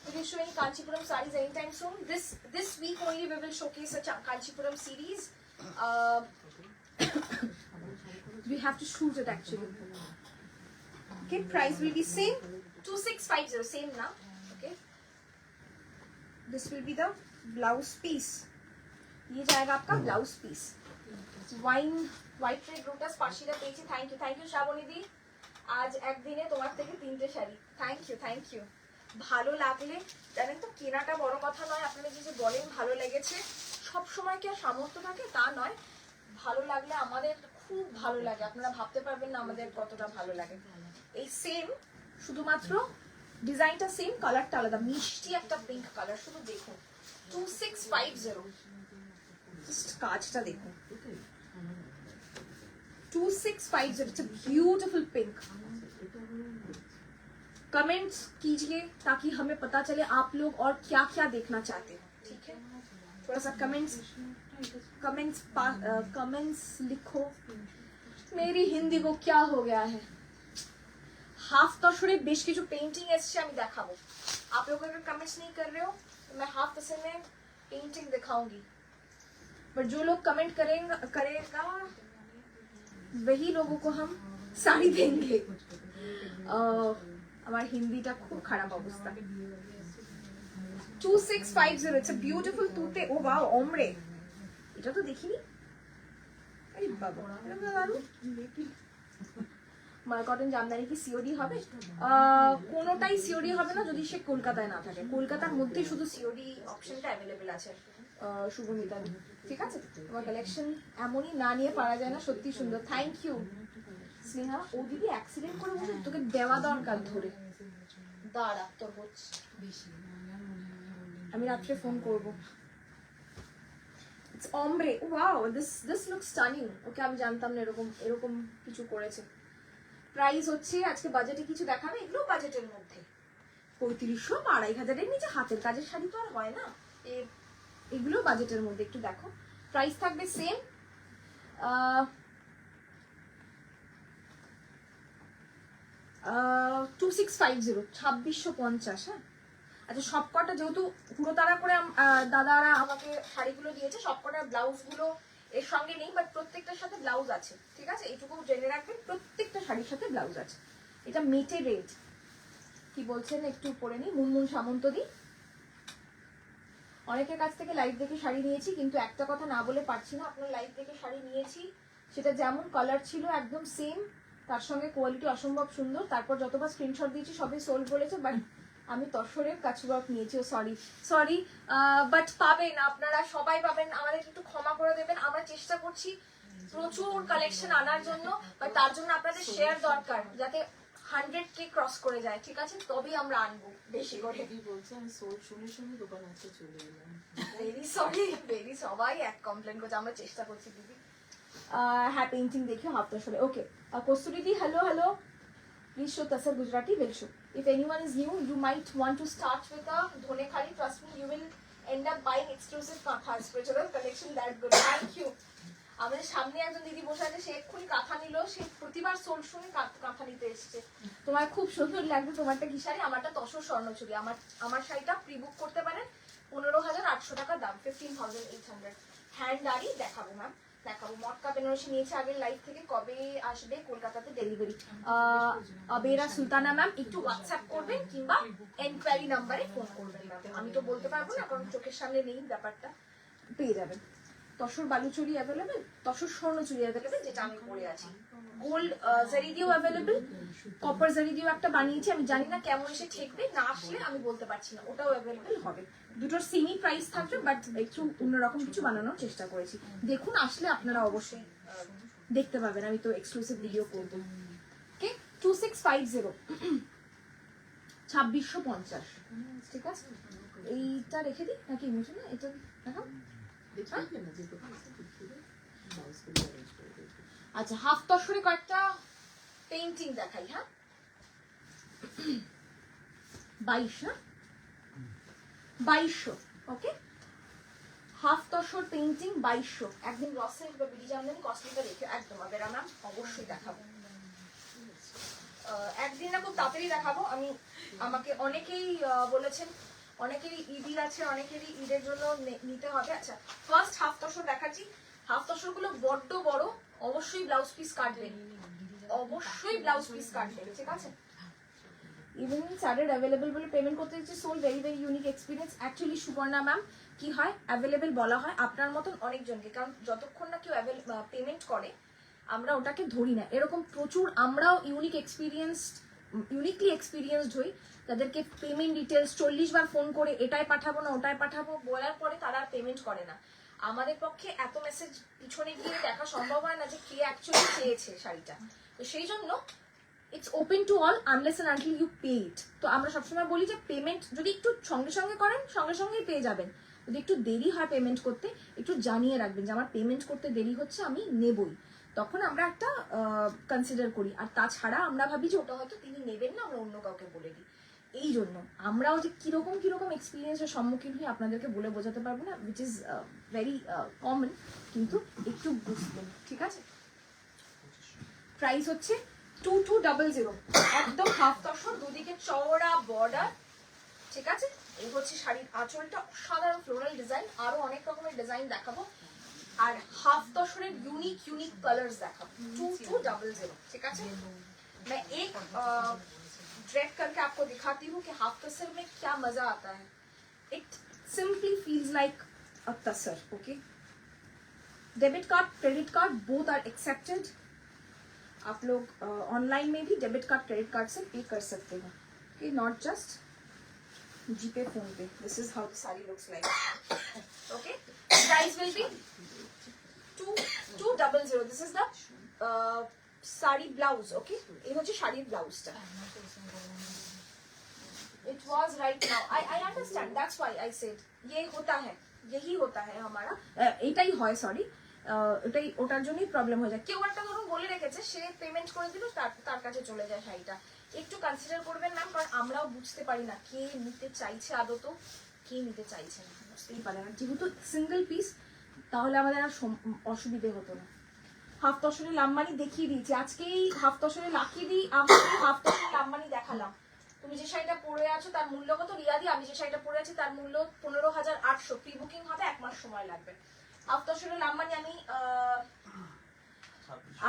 Will you showing Kanchipuram sarees anytime soon? This week only we will showcase a Kanchipuram series. We have to shoot it actually. Okay, price will be same, 2650, same now. Okay, this will be the blouse piece. ये जाएगा आपका blouse piece. White red lotus পাশিরা পেয়েছি, thank you Shrabani দি। আজ একদিনে তোমার থেকে 3টে sari, thank you. ভালো লাগলে, জানেন তো কেনাটা বড় কথা নয়, আপনারা যে বলেন ভালো লেগেছে, সব সময় কি আর সামর্থ্য থাকে তা নয়, ভালো লাগলে আমাদের খুব ভালো লাগে, আপনারা ভাবতে পারবেন না আমাদের কতটা ভালো লাগে। এই সেম, শুধুমাত্র ডিজাইনটা সেম, কালারটা আলাদা, মিষ্টি একটা পিঙ্ক কালার, শুধু দেখুন 2650, জাস্ট কাজটা দেখুন 2650, it's a beautiful pink. Comments कीजिए ताकि हमें पता चले आप लोग और क्या क्या देखना चाहते हैं, ठीक है? थोड़ा सा कमेंट्स लिखो मेरी हिंदी को क्या हो गया है हाफ तसरे বেশ কিছু পেইন্টিং এসছে আমি দেখাবো आप लोग अगर कमेंट्स नहीं कर रहे हो तो मैं हाफ तसर में पेंटिंग दिखाऊंगी पर जो लोग कमेंट करेगा वही लोगों को हम साड़ी देंगे আমার হিন্দিটা খুব খারাপ অবস্থা 2650 ইটস আ বিউটিফুল তুতে ও ওয়াও ওমরে এটা তো দেখিনি আরে বাবা এটা তো দারুণ মাল কটন জামদানি কি সিওডি হবে কোনোটাই সিওডি হবে না যদি সে কলকাতায় না থাকে কলকাতার মধ্যে শুধু সিওডি অপশনটা অ্যাভেলেবেল আছে শুভমিতা ঠিক আছে তোমার কালেকশন এমনই না নিয়ে পারা যায় না সত্যি সুন্দর থ্যাংক ইউ স্নেহা ও দিদি অ্যাক্সিডেন্ট করে বসে তোকে দেওয়া দরকার ধরে দাঁড়া তোর হচ্ছে আমি রাত্রে ফোন করবো it's ombre wow this looks stunning ওকে আমি জানতাম না এরকম কিছু করেছে প্রাইস হচ্ছে আজকে বাজেটে কিছু দেখাবে এগুলো বাজেটের মধ্যে 3500 2500 এর নিচে হাতের কাজের শাড়ি তো আর হয় না এগুলো বাজেটের মধ্যে একটু দেখো প্রাইস থাকবে সেম 2650 2650 হ্যাঁ আচ্ছা সবকটা যেহেতু পুরো তারা করে দাদারা আমাকে শাড়িগুলো দিয়েছে সবকটা ব্লাউজগুলো এর সঙ্গে নেই বাট প্রত্যেকটার সাথে ব্লাউজ আছে ঠিক আছে এইটুকু জেনে রাখবেন প্রত্যেকটা শাড়ির সাথে ব্লাউজ আছে এটা মেটে রেড কি বলছেন একটু পরে নি মুনমুন সামন্ত দি অনেকের কাছ থেকে লাইভ দেখে শাড়ি নিয়েছি কিন্তু একটা কথা না বলে পারছি না আপনার লাইভ দেখে শাড়ি নিয়েছি সেটা যেমন কালার ছিল একদম সেম তার সঙ্গে কোয়ালিটি অসম্ভব সুন্দর তারপর যতবার স্ক্রিনশট দিয়েছি সবই সোল্ড বলেছে বাট আমি তসরের কাছুয়াক নিয়েছি সরি বাট পাবেন আপনারা সবাই পাবেন আমাদের একটু ক্ষমা করে দেবেন আমরা চেষ্টা করছি প্রচুর কালেকশন আনার জন্য বাট তার জন্য আপনাদের শেয়ার দরকার যাতে 100K ক্রস করে যায় ঠিক আছে তবেই আমরা আনবো বেশি করে বলছে আমি সোল শুনে দোকান হাতে চলে এলাম ভেরি সবাই এক কমপ্লেন করছে আমরা চেষ্টা করছি দিদি হ্যাঁ পেইন্টিং দেখিও হাফ তসরে okay Kasturi di hello please show Tasar Gujarati will show if anyone is new you might want to start with a dhone khali trust me you will end up buying exclusive kathas spiritual collection that good thank you আমাদের সামনে একজন দিদি বসে আছে সে এক্ষুনি কাঁথা নিল সে প্রতিবার সোল শুনে কাঁথা নিতে এসেছে তোমার খুব সুন্দর লাগবে তোমারটা কি শাড়ি আমারটা তসর স্বর্ণচুরি আমার শাড়িটা প্রি বুক করতে পারেন 15,800 টাকা দাম 15,800 হ্যান্ড দাড়ি দেখাবো ম্যাম দেখাবো মটকা বেনারসি নিয়েছে আগের লাইভ থেকে কবে আসবে কলকাতাতে ডেলিভারি আবেরা সুলতানা ম্যাম একটু হোয়াটসঅ্যাপ করবেন কিংবা এনকোয়ারি নাম্বারে ফোন করবেন আমি তো বলতে পারবো না কারণ চোখের সামনে নেই ব্যাপারটা পেয়ে যাবেন তসর বালুচুরি অ্যাভেলেবেল তসর স্বর্ণচুরি অ্যাভেলেবেল যেটা আমি পরে আছি গোল্ড জারি দিয়েও অ্যাভেলেবেল কপার জারি দিয়েও একটা বানিয়েছি আমি জানি না কেমন এসে ঠেকবে না আসলে আমি বলতে পারছি না ওটাও অ্যাভেলেবেল হবে দুটোর সেমই প্রাইস থাকবে বাট একটু অন্যরকম কিছু বানানোর চেষ্টা করেছি দেখুন আসলে আপনারা অবশ্যই দেখতে পাবেন আমি তো এক্সক্লুসিভ ভিডিও করবো ওকে 2650 2650 ঠিক আছে এইটা রেখে দিই নাকি ইমোশন না এটা দেখাও আচ্ছা হাফ তসরে কয়েকটা পেইন্টিং দেখাই হ্যাঁ 22 না 2200 ওকে হাফ তসর পেইন্টিং 2200 একদিন রসেল বা বিডি জামদানি কস্টলিটা রেখে একদম আবেরা ম্যাম অবশ্যই দেখাবো একদিন না খুব তাড়াতাড়ি দেখাবো আমাকে অনেকেই বলেছেন অনেকেরই ঈদ আছে অনেকেরই ঈদের জন্য নিতে হবে আচ্ছা ফার্স্ট হাফ তসর দেখাচ্ছি হাফ তসর গুলো বড্ড বড় অবশ্যই ব্লাউজ পিস কাটবেন ঠিক আছে ইভিনিং স্যাটারডে অ্যাভেলেবল বলে পেমেন্ট করতে দিচ্ছি সোল very unique experience actually Suparna ma'am কি হয় অ্যাভেলেবল বলা হয় আপনার মতন অনেকজনকে কারণ যতক্ষণ না কেউ পেমেন্ট করে আমরা ওটাকে ধরি না এরকম প্রচুর আমরাও ইউনিকলি এক্সপিরিয়েন্সড হই তাদেরকে পেমেন্ট ডিটেলস 40 বার ফোন করে এটাই পাঠাবো না ওটাই পাঠাবো বলার পরে তারা পেমেন্ট করে না আমাদের পক্ষে এত মেসেজ পিছনে গিয়ে দেখা সম্ভব হয় না যে কে অ্যাকচুয়ালি চেয়েছে শাড়িটা তো সেই জন্য it's open to all unless and until you pay it তো আমরা সবসময় বলি যে পেমেন্ট যদি একটু সঙ্গে সঙ্গে করেন সঙ্গে সঙ্গেই পেয়ে যাবেন যদি একটু দেরি হয় পেমেন্ট করতে একটু জানিয়ে রাখবেন যে আমার পেমেন্ট করতে দেরি হচ্ছে আমি নেবই তখন আমরা একটা কনসিডার করি আর তাছাড়া আমরা ভাবি যে ওটা হয়তো তিনি নেবেন না আমরা অন্য কাউকে বলে দিই এই জন্য আমরাও যে কিরকম এক্সপিরিয়েন্সের সম্মুখীন হই আপনাদেরকে বলে বোঝাতে পারবো না উইচ ইজ ভেরি কমন কিন্তু একটু বুঝবেন ঠিক আছে প্রাইস হচ্ছে 2200, একদম হাফ তসর, দুদিকে চওড়া বর্ডার, ঠিক আছে। এই হচ্ছে শাড়ির আঁচলটা, সাধারণ ফ্লোরাল ডিজাইন, আরো অনেক রকমের ডিজাইন দেখাবো, আর হাফ তসরের यूनिक कलर्स देखाबो 2200, ठीक है। मैं एक ड्रेप करके आपको दिखाती हूँ कि हाफ तसर में क्या मजा आता है। It simply feels like a tussar, okay. Debit card credit card both are accepted. आप लोग ऑनलाइन में भी डेबिट कार्ड क्रेडिट कार्ड से पे कर सकते हो, okay, not just GPay PhonePe. This is how the sari looks like, okay. Price will be 2200। This is the sari blouse, okay. ये হচ্ছে শাড়ির ব্লাউজটা। It was right now. I understand. That's why I said ये होता है, यही होता है हमारा, এটাই হয়, সরি, এটাই ওটার জন্যই প্রবলেম হয়ে যায়। কেউ একটা ধরুন বলে রেখেছে, সে পেমেন্ট করে দিল, তার কাছে চলে যায় শাড়িটা। একটু কনসিডার করবেন ম্যাম, কারণ আমরাও বুঝতে পারি না কে নিতে চাইছে আদত, কে নিতে চাইছে না, বুঝতেই পারে না। যেহেতু সিঙ্গেল পিস, তাহলে আমাদের আর অসুবিধে হতো না। হাফ তসরে লাম্বানি দেখিয়ে দিয়েছি, আজকেই হাফ তসরে লাকিয়ে দিই, আজকেই হাফ তসরে লাম্বানি দেখালাম। তুমি যে শাড়িটা পরে আছো তার মূল্য কত রিয়াদি? আমি যে শাড়িটা পরে আছি তার মূল্য 15,800। প্রি বুকিং হবে, 1 মাস সময় লাগবে। হাফ তসরে লাম্বানি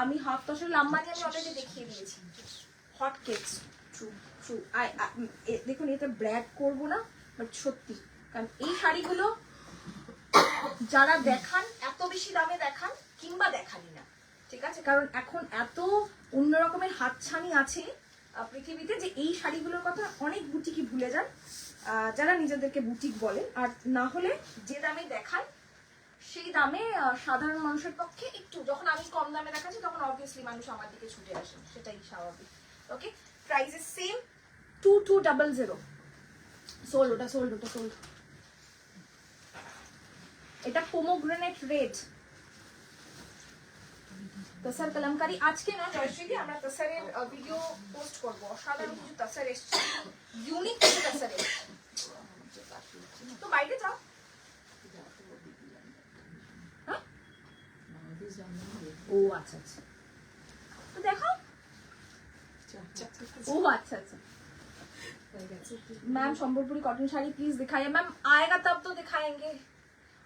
আমি হাফ তসরে লাম্বানি আমি অলরেডি দেখিয়ে দিয়েছি। Hot cakes, true true. দেখুন, এটা ব্র্যাগ করবো না, বাট সত্যি, কারণ এই শাড়িগুলো যারা দেখান এত বেশি দামে দেখান কিংবা দেখানি না, ঠিক আছে। কারণ এখন এত অন্যরকমের হাতছানি আছে পৃথিবীতে যে এই শাড়িগুলোর কথা অনেক বুটিকই ভুলে যান, যারা নিজেদেরকে বুটিক বলে। আর না হলে যে দামে দেখান সেই দামে সাধারণ মানুষের পক্ষে একটু, যখন আমি কম দামে দেখাচ্ছি তখন অবভিয়াসলি মানুষ আমার দিকে ছুটে আসে, সেটাই স্বাভাবিক, okay. Price is same 2200। Sold, ওটা সোল্ড, ওটা সোল্ড। এটা পোমোগ্রেনেট রেড তসর কলমকারি। আজকে না জয়শ্রীদি, আমরা তসরের ভিডিও পোস্ট করব। অসাধারণ কিছু তসর এসছে, ইউনিক কিছু তসর এসছে। তো বাইরে যাও, হ্যাঁ? ও আচ্ছা আচ্ছা, তো দেখো। ओ अच्छा अच्छा ma'am, Sambalpuri cotton sari please दिखाइए। मैम आएगा तब तो दिखाएंगे,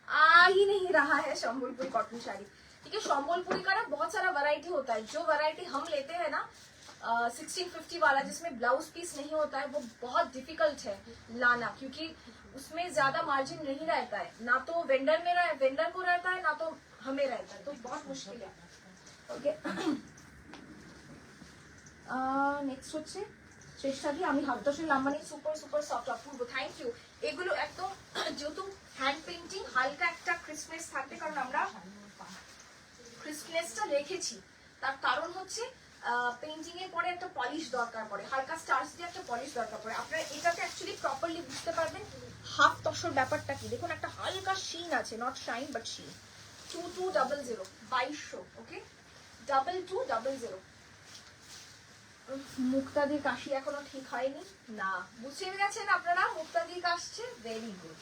आ ही नहीं रहा है সম্বলপুরি कॉटन साड़ी, ठीक है। সম্বলপুरी का ना बहुत सारा वैरायटी होता है। जो वैरायटी हम लेते हैं ना 1650 वाला, जिसमें ब्लाउज पीस नहीं होता है, वो बहुत डिफिकल्ट है लाना, क्योंकि उसमें ज्यादा मार्जिन नहीं रहता है, ना तो वेंडर को रहता है, ना तो हमें रहता है, तो बहुत मुश्किल है, ओके। নেক্সট হচ্ছে চেষ্টা দিয়ে আমি half tussar Lambani, super super soft, অপূর্ব, থ্যাংক ইউ। এগুলো একদম যেহেতু হ্যান্ড পেন্টিং, হালকা একটা ক্রিসমাস থাকবে, কারণ আমরা ক্রিসমাসটা রেখেছি। তার কারণ হচ্ছে পেন্টিং এর পরে একটা পলিশ দরকার পড়ে, হালকা স্টার্স দিয়ে একটা পলিশ দরকার পড়ে। আপনারা এটাকে অ্যাকচুয়ালি প্রপারলি বুঝতে পারবেন হাফ তসর ব্যাপারটা কি। দেখুন, একটা হালকা শিন আছে, নট শাইন বাট শিন। 2200, 2200, ওকে, 2200। মুক্তাদির কাশি এখনো ঠিক হয়নি না, বুঝতে গেছেন আপনারা? মুক্তাদির কাশছে, ভেরি গুড।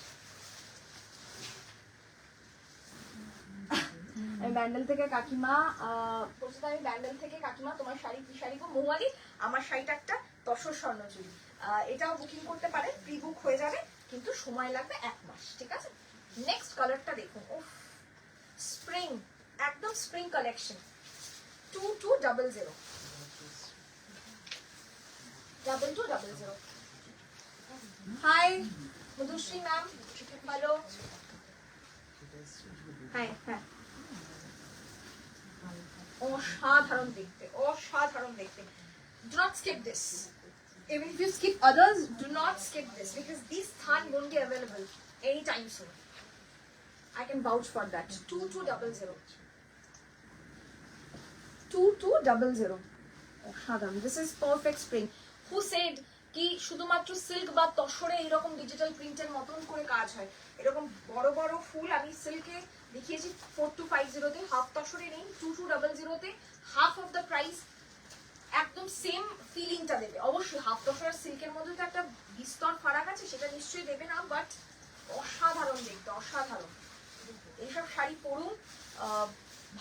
আমি ব্যান্ডেল থেকে কাকিমা বলছি, আমি ব্যান্ডেল থেকে কাকিমা, তোমার শাড়ি কি শাড়ি গো? মৌয়ালি, আমার শাড়িটা একটা তসর স্বর্ণচুরি, এটাও বুকিং করতে পারেন, প্রি বুক হয়ে যাবে, কিন্তু সময় লাগবে 1 মাস, ঠিক আছে। নেক্সট কালারটা দেখুন, উফ, স্প্রিং, একদম spring collection, 2200। 2200। Hi Madhushree ma'am, hello, হ্যাঁ হ্যাঁ, অসাধারণ দেখতে, অসাধারণ দেখতে। Do not skip this. Even if you skip others, do not skip this, because these than won't be available anytime soon. I can vouch for that. 2200। 2200। অসাধারণ, this is perfect spring. Who said কি শুধুমাত্র silk বা তসরে এরকম digital প্রিন্টের মতন করে কাজ হয়? এরকম বড় বড় ফুল আমি সিল্কে দেখিয়েছি 4250 তে, হাফ তসরে নেই 2200 তে, হাফ অফ দ্য প্রাইস, একদম সেম ফিলিংটা দেবে। অবশ্যই হাফ তসর আর সিল্কের মধ্যে তো একটা বিস্তর ফারাক আছে, সেটা নিশ্চয়ই দেবে না, বাট অসাধারণ দেখতে, অসাধারণ। এইসব শাড়ি পরুন,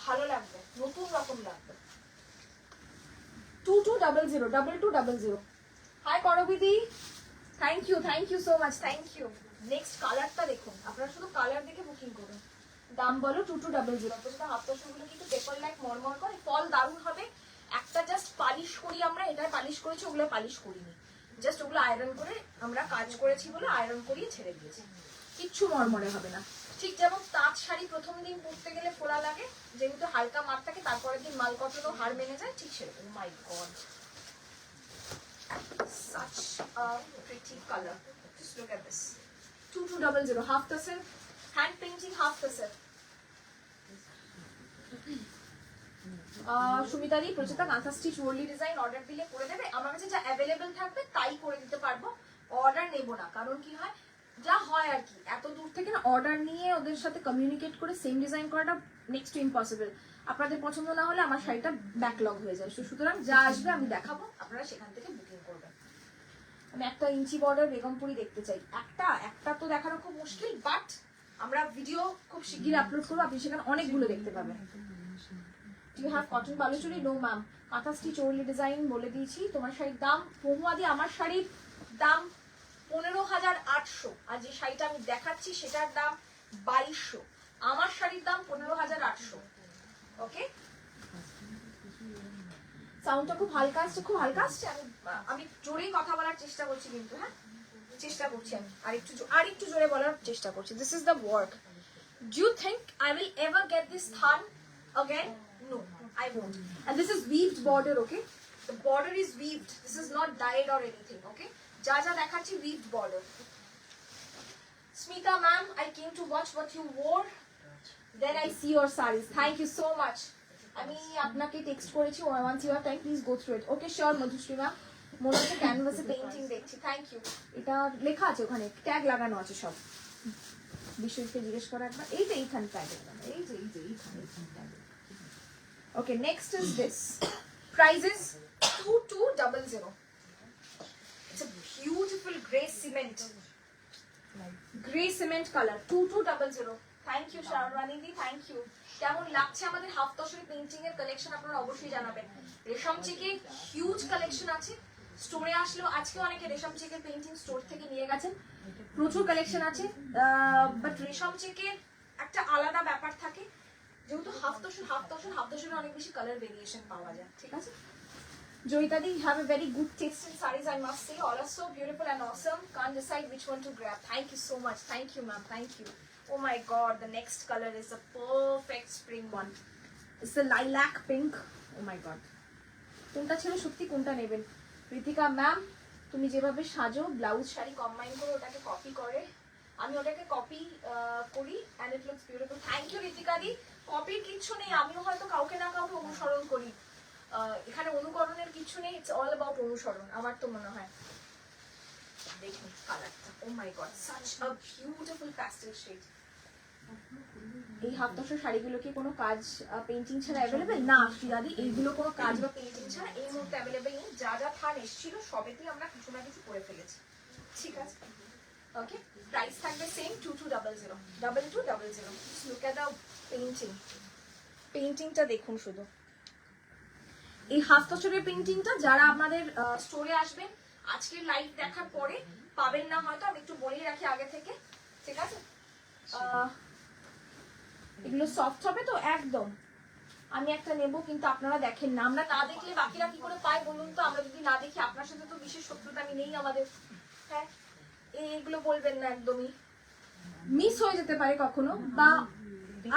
ভালো লাগবে, নতুন রকম লাগবে। 2200 2200 হাই করবিদি, thank you so much, thank you. Next কালারটা দেখুন, আপনারা শুধু কালার দেখে বুকিং করুন। দাম বলো 2200। অথচ হাফ গুলো কিন্তু পেপার লাইক মরমর করে, ফল দারুণ হবে। একটা জাস্ট পালিশ করি আমরা, এটা পালিশ করেছি, ওগুলো পালিশ করিনি, জাস্ট ওগুলো আয়রন করে আমরা কাজ করেছি বলে আয়রন করিয়ে ছেড়ে দিয়েছি, কিচ্ছু মরমরে হবে না। ঠিক যেমন তাঁত শাড়ি প্রথম দিন পরতে গেলে ফোলা লাগে, যেহেতু হালকা মার থাকে, তারপরের দিন মাল কটনও হার মেনে যায়, ঠিক সেরকম। মাই God, such a pretty color. Just look at this. 2200 half tussle, hand painting half tussle. সুমিতাদি, প্রচেতা কাঁথা স্টিচ ওয়ার্লি ডিজাইন অর্ডার দিলে করে দেবে। আমার কাছে যা অ্যাভেলেবেল থাকবে তাই করে দিতে পারবো, অর্ডার নেব না। কারণ কি হয়, যা হয় আর কি, এত দূর থেকে না অর্ডার নিয়ে ওদের সাথে কমিউনিকেট করে সেম ডিজাইন করাটা নেক্সট টু ইম্পসিবল। আপনাদের পছন্দ না হলে আমার শাড়িটা ব্যাকলগ হয়ে যায়। সুতরাং যা আসবে আমি দেখাবো, আপনারা সেখান থেকে বুকিং করবেন। আমি একটা ইঞ্চি বর্ডার বেগমপুরি দেখতে চাই। একটা তো দেখানো খুব মুশকিল, বাট আমরা ভিডিও খুব শিগগিরই আপলোড করবো, আপনি সেখানে অনেকগুলো দেখতে পাবেন। Do you have cotton baluchuri? No ma'am. কাঁথা স্টিচ ওয়ার্লি ডিজাইন বলে দিয়েছি। তোমার শাড়ির দাম পহুয়াদি, আমার শাড়ির দাম 15,800, আর যে শাড়িটা আমি দেখাচ্ছি সেটার দাম 2200। আমার শাড়ির দাম 15,800। ওকে, সাউন্ডটা খুব হালকা আসছে, খুব হালকা আসছে। আমি জোরেই কথা বলার চেষ্টা করছি, কিন্তু হ্যাঁ চেষ্টা করছি আমি আরেকটু জোরে বলার চেষ্টা করছি। This is the work. Do you think I will ever get this thun again? No, I won't. And this is weaved border, okay? The border is weaved. This is not dyed or anything, okay? Ja dekhachi weaved border. Smita ma'am, I came to watch what you wore. Then I see your sarees. Thank you so much. আমি আপনাকে text করেছি, once you have time please go through it. Okay, sure Madhushree ma'am. মনে হচ্ছে ক্যানভাসে painting দেখছি। Thank you. এটা লেখা আছে, ওখানে ট্যাগ লাগানো আছে সব। বিশ্বজিৎকে জিজ্ঞেস করা একবার। এইখানে ট্যাগ লাগানো, এইখানে tag. Okay, next is this. Price is 2200. It's a beautiful grey cement. Grey cement color, 2200. Thank you Sharwani di, thank you. কেমন লাগছে আমাদের হাফ তসরি পেইন্টিং এর কালেকশন আপনারা অবশ্যই জানাবেন। রেশম চিকে হিউজ কালেকশন আছে, স্টোরে আসলো। আজকে অনেকে রেশম চিকের পেইন্টিং স্টোর থেকে নিয়ে গেছেন, প্রচুর কালেকশন আছে। বাট রেশম চিকের একটা আলাদা ব্যাপার থাকে, যেহেতু হাফ তসরে অনেক বেশি কালার ভেরিয়েশন পাওয়া যায়। ঠিক আছে জয়িতা দি, have a very good taste in sarees, I must say. All are so beautiful and awesome. Can't decide which one to grab. Thank you so much. Thank you ma'am, thank you. Oh my god, the next color is a perfect spring one. It's the lilac pink. Oh my god, কোনটা ছিল সত্যি, কোনটা নেবেন? Ritika ma'am, তুমি যেভাবে সাজো blouse sari combine করে ওটাকে কপি করে, আমি ওটাকে কপি করি and it looks beautiful. Thank you Ritika দি। কপির কিছু নেই, আমিও হয়তো কাউকে না কাউকে অনুসরণ করি, এখানে অনুকরণের কিছু নেই। ইটস অল অ্যাবাউট অনুসরণ, আমার তো মনে হয়। দেখুন কালারটা, oh my God, such a beautiful pastel shade. এই হাফ তসর শাড়িগুলো কি কোনো কাজ পেইন্টিং ছাড়া অ্যাভেলেবেল? না শ্রীদাদি, এইগুলো কোনো কাজ বা পেইন্টিং ছাড়া এই মুহূর্তে অ্যাভেলেবেল নেই। যা থান এসেছিল সবেতেই আমরা কিছু না কিছু করে ফেলেছি। ঠিক আছে, ওকে। প্রাইস থাকবে সেম 2200। লুক এট দ্য পেইন্টিংটা দেখুন শুধু। এই হাফ তসরের পেইন্টিংটা যারা আপনাদের স্টোরে আসবেন আজকের লাইভ দেখার পরে পাবেন না হয়তো, আমি একটু বলেই রাখি আগে থেকে। ঠিক আছে, এগুলো সফট হবে তো একদম। আমি একটা নেব, কিন্তু আপনারা দেখেন না, আমরা না দেখলে বাকিরা কি করে পায় বলুন তো? আমরা যদি না দেখি, আপনার সাথে তো বিশেষ শত্রুতা আমি নেই আমাদের। হ্যাঁ, এইগুলো বলবেন না, একদমই মিস হয়ে যেতে পারে কখনো, বা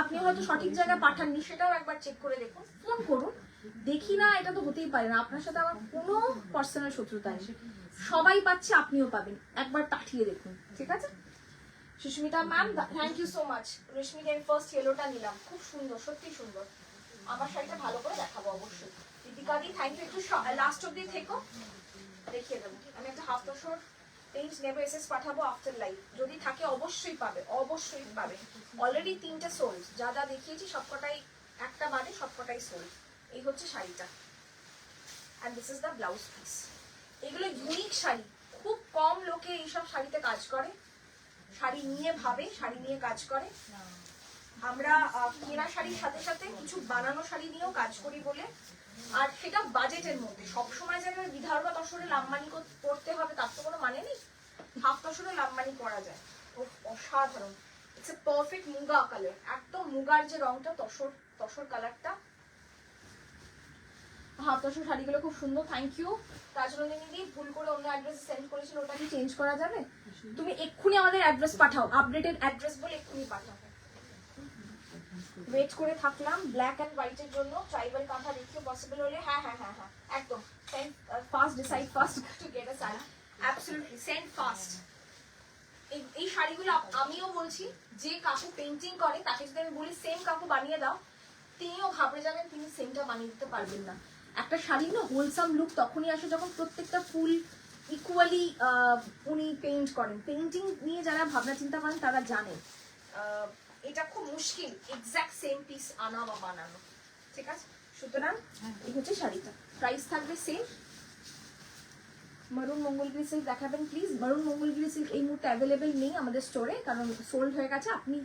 আপনি হয়তো সঠিক জায়গায় পাঠাননি, সেটাও একবার চেক করে দেখুন, ফোন করুন। দেখি না, এটা তো হতেই পারে না। আপনার সাথে আমার কোনো পার্সোনাল শত্রুতা নেই, সবাই পাচ্ছে, আপনিও পাবেন, একবার পাঠিয়ে দেখুন। ঠিক আছে Susmita ma'am, thank you so much. রশ্মিকে আমি ফার্স্ট ইয়েলোটা নিলাম, খুব সুন্দর, সত্যি সুন্দর। আমার শাড়িটা ভালো করে দেখাবো অবশ্যই। দীপিকা দি, থ্যাংক ইউ। একটু লাস্ট অব্দি থেকো, দেখিয়ে দেবো। আমি একটা হাফ তসর পেইন্ট নেবো, এসএস পাঠাবো আফটার লাইভ, যদি থাকে অবশ্যই পাবে, অবশ্যই পাবে। অলরেডি 3টে সোল্ড, যা যা দেখিয়েছি সবকটাই, একটা বাদে সবকটাই সোল্ড। এই হচ্ছে শাড়িটা, and this is the blouse piece. এগুলো ইউনিক শাড়ি, খুব কম লোকে এইসব শাড়িতে কাজ করে, শাড়ি নিয়ে ভাবে, শাড়ি নিয়ে কাজ করে। আমরা কেনা শাড়ির সাথে সাথে কিছু বানানো শাড়ি নিয়েও কাজ করি বলে আর সেটা বাজেটের মধ্যে। সবসময় যেন বিদর্ভ তসরে লাম্বানি করতে হবে তার তো কোনো মানে নেই, হাফ তসরে লাম্বানি করা যায়। অসাধারণ, it's a perfect muga colour, একদম মুগার যে রংটা, তসর তসর কালারটা। হাফ তসর শাড়িগুলো খুব সুন্দর, থ্যাংক ইউ। রাজনন্দিনী দি ভুল করে অন্য অ্যাড্রেস সেন্ড করেছিল, ওটা কি চেঞ্জ করা যাবে? তুমি এক্ষুনি আমাদের অ্যাড্রেস পাঠাও, আপডেটেড অ্যাড্রেস বলে এক্ষুনি পাঠাও। ওয়েট করে থাকলাম ব্ল্যাক এন্ড হোয়াইটের জন্য, ট্রাইবাল কাঁথা দেখিও পসিবল হলে। হ্যাঁ হ্যাঁ হ্যাঁ হ্যাঁ একদম, send fast, decide fast to get a sari, absolutely send fast. এই শাড়িগুলো আমিও বলছি, যে কাকু পেইন্টিং করে তাকে যদি আমি বলি সেম কাকু বানিয়ে দাও, তিনিও ঘাবড়ে যাবেন, তিনি সেমটা বানিয়ে দিতে পারবেন না। একটা শাড়ির না হোলসাম লুক তখনই আসে যখন প্রত্যেকটা ফুল ইকুয়ালি উনি পেইন্ট করেন। পেইন্টিং নিয়ে যারা ভাবনা চিন্তা করেন তারা জানেন এটা খুব মুশকিল এক্স্যাক্ট সেম পিস আনা বা বানানো, ঠিক আছে? সুতরাং এই হচ্ছে শাড়িটা, প্রাইস থাকবে সেম। মারুন মঙ্গলগিরি সিল্ক দেখাবেন প্লিজ। মারুন মঙ্গলগিরি সিল্ক এই মুহূর্তে অ্যাভেলেবেল নেই আমাদের স্টোরে, কারণ সোল্ড হয়ে গেছে। আপনি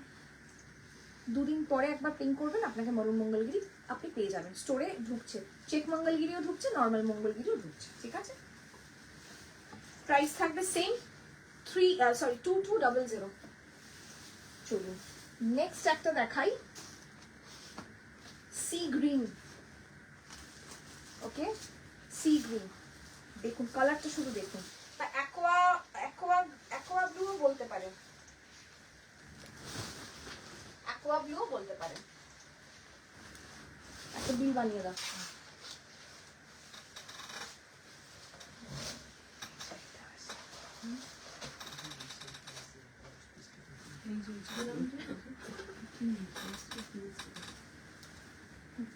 দুদিন পরে একবার পিং করবেন, আপনাকে মারুন মঙ্গলগিরি আপনি পেয়ে যাবেন। স্টোরে ঢুকছে, চেক মঙ্গলগিরিও ঢুকছে, নর্মাল মঙ্গলগিরিও ঢুকছে, ঠিক আছে? প্রাইস থাকবে সেম 2200। চলুন নেক্সট একটা দেখাই, সি গ্রিন। ওকে, সি গ্রিন দেখুন, কালারটা শুধু দেখুন, বা অ্যাকোয়া অ্যাকোয়া অ্যাকোয়া ব্লু বলতে পারেন, অ্যাকোয়া ব্লু বলতে পারেন। একটা বিল বানিয়ে দাও।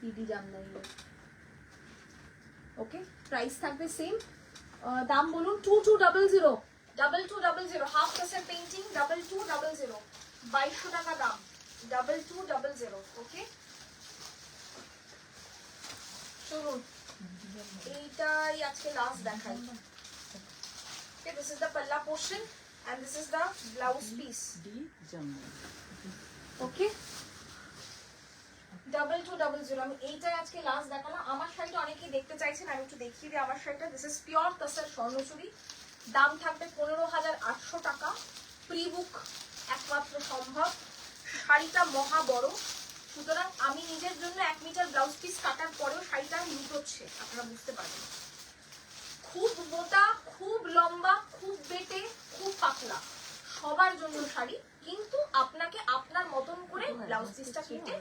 পিডি জামদানি। ওকে, প্রাইস থাকবে সেম। দাম বলুন 2200, 2200, হাফ পার্সেন্ট পেইন্টিং 2200, 2200 টাকা দাম, 2200। ওকে, চলুন এইটাই আজকে লাস্ট দেখাই। ওকে, দিস ইজ দ্য পাল্লা portion and this is the blouse piece. ওকে, 2200। আমি এইটাই আজকে লাস্ট দেখালাম। আমার শাড়িটা অনেকেই দেখতে চাইছেন, আমি একটু দেখিয়ে দিই আমার শাড়িটা। This is pure tussar Swarnachari, দাম থাকবে 15800 টাকা। প্রি বুক একমাত্র সম্ভব। শাড়িটা মহা বড়, সুতরাং আমি নিজের জন্য 1 মিটার ব্লাউজ পিস কাটার পরেও শাড়িটা লুটোচ্ছে, আপনারা বুঝতে পারবেন। খুব মোটা, খুব লম্বা, খুব বেটে, খুব পাতলা, সবার জন্য শাড়ি, কিন্তু আপনাকে আপনার মতন করে ব্লাউজ পিসটা কেটে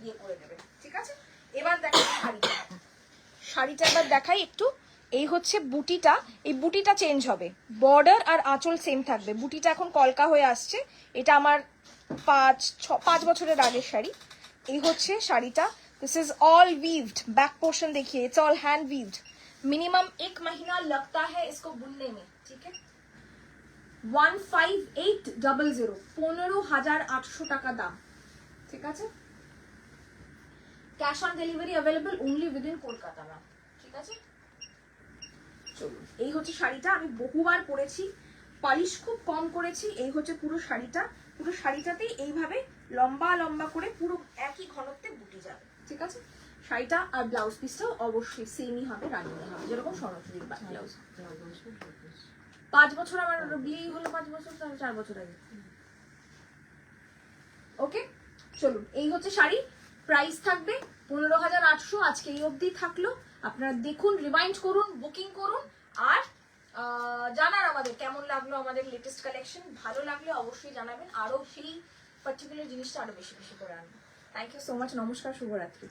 ইয়ে করে দেবে, ঠিক আছে? এবার দেখাই শাড়িটা, শাড়িটা এবার দেখাই একটু। এই হচ্ছে বুটিটা, এই বুটিটা চেঞ্জ হবে, বর্ডার আর আঁচল সেম থাকবে। বুটিটা এখন কলকা হয়ে আসছে, এটা আমার 5 বছরের আগের শাড়ি। এই হচ্ছে শাড়িটা, this is all weaved. Back portion देखिए, it's all hand weaved. Minimum 1 महीना लगता है इसको बुनने में, ठीक है? 15800, 15800 টাকা দাম, ঠিক আছে? Cash on delivery available only within Kolkata, ma'am, ঠিক আছে? চলুন, এই হচ্ছে শাড়িটা, আমি বহুবার পরেছি, পলিশ খুব কম করেছি। এই হচ্ছে পুরো শাড়িটা, পুরো শাড়িটাতেই এইভাবে লম্বা লম্বা করে পুরো একই ঘনত্বে বুটি যাবে, ঠিক আছে? শাড়িটা আর ব্লাউজ পিসটাও অবশ্যই সেমই হবে, রানিং হবে, যেরকম স্বর্ণচুরির ব্লাউজ। 5 বছর আমার বিয়েই হলো, 5 বছর, তাহলে 4 বছর আগে। ওকে, চলুন এই হচ্ছে শাড়ি, প্রাইস থাকবে 15800। আজকে এই অবধি থাকলো, আপনারা দেখুন, রিমাইন্ড করুন, বুকিং করুন, আর জানান আমাদের কেমন লাগলো আমাদের লেটেস্ট কালেকশন। ভালো লাগলে অবশ্যই জানাবেন, আরো সেই পার্টিকুলার জিনিসটা আরো বেশি বেশি করে আনবো। থ্যাংক ইউ সো মাচ, নমস্কার, শুভরাত্রি।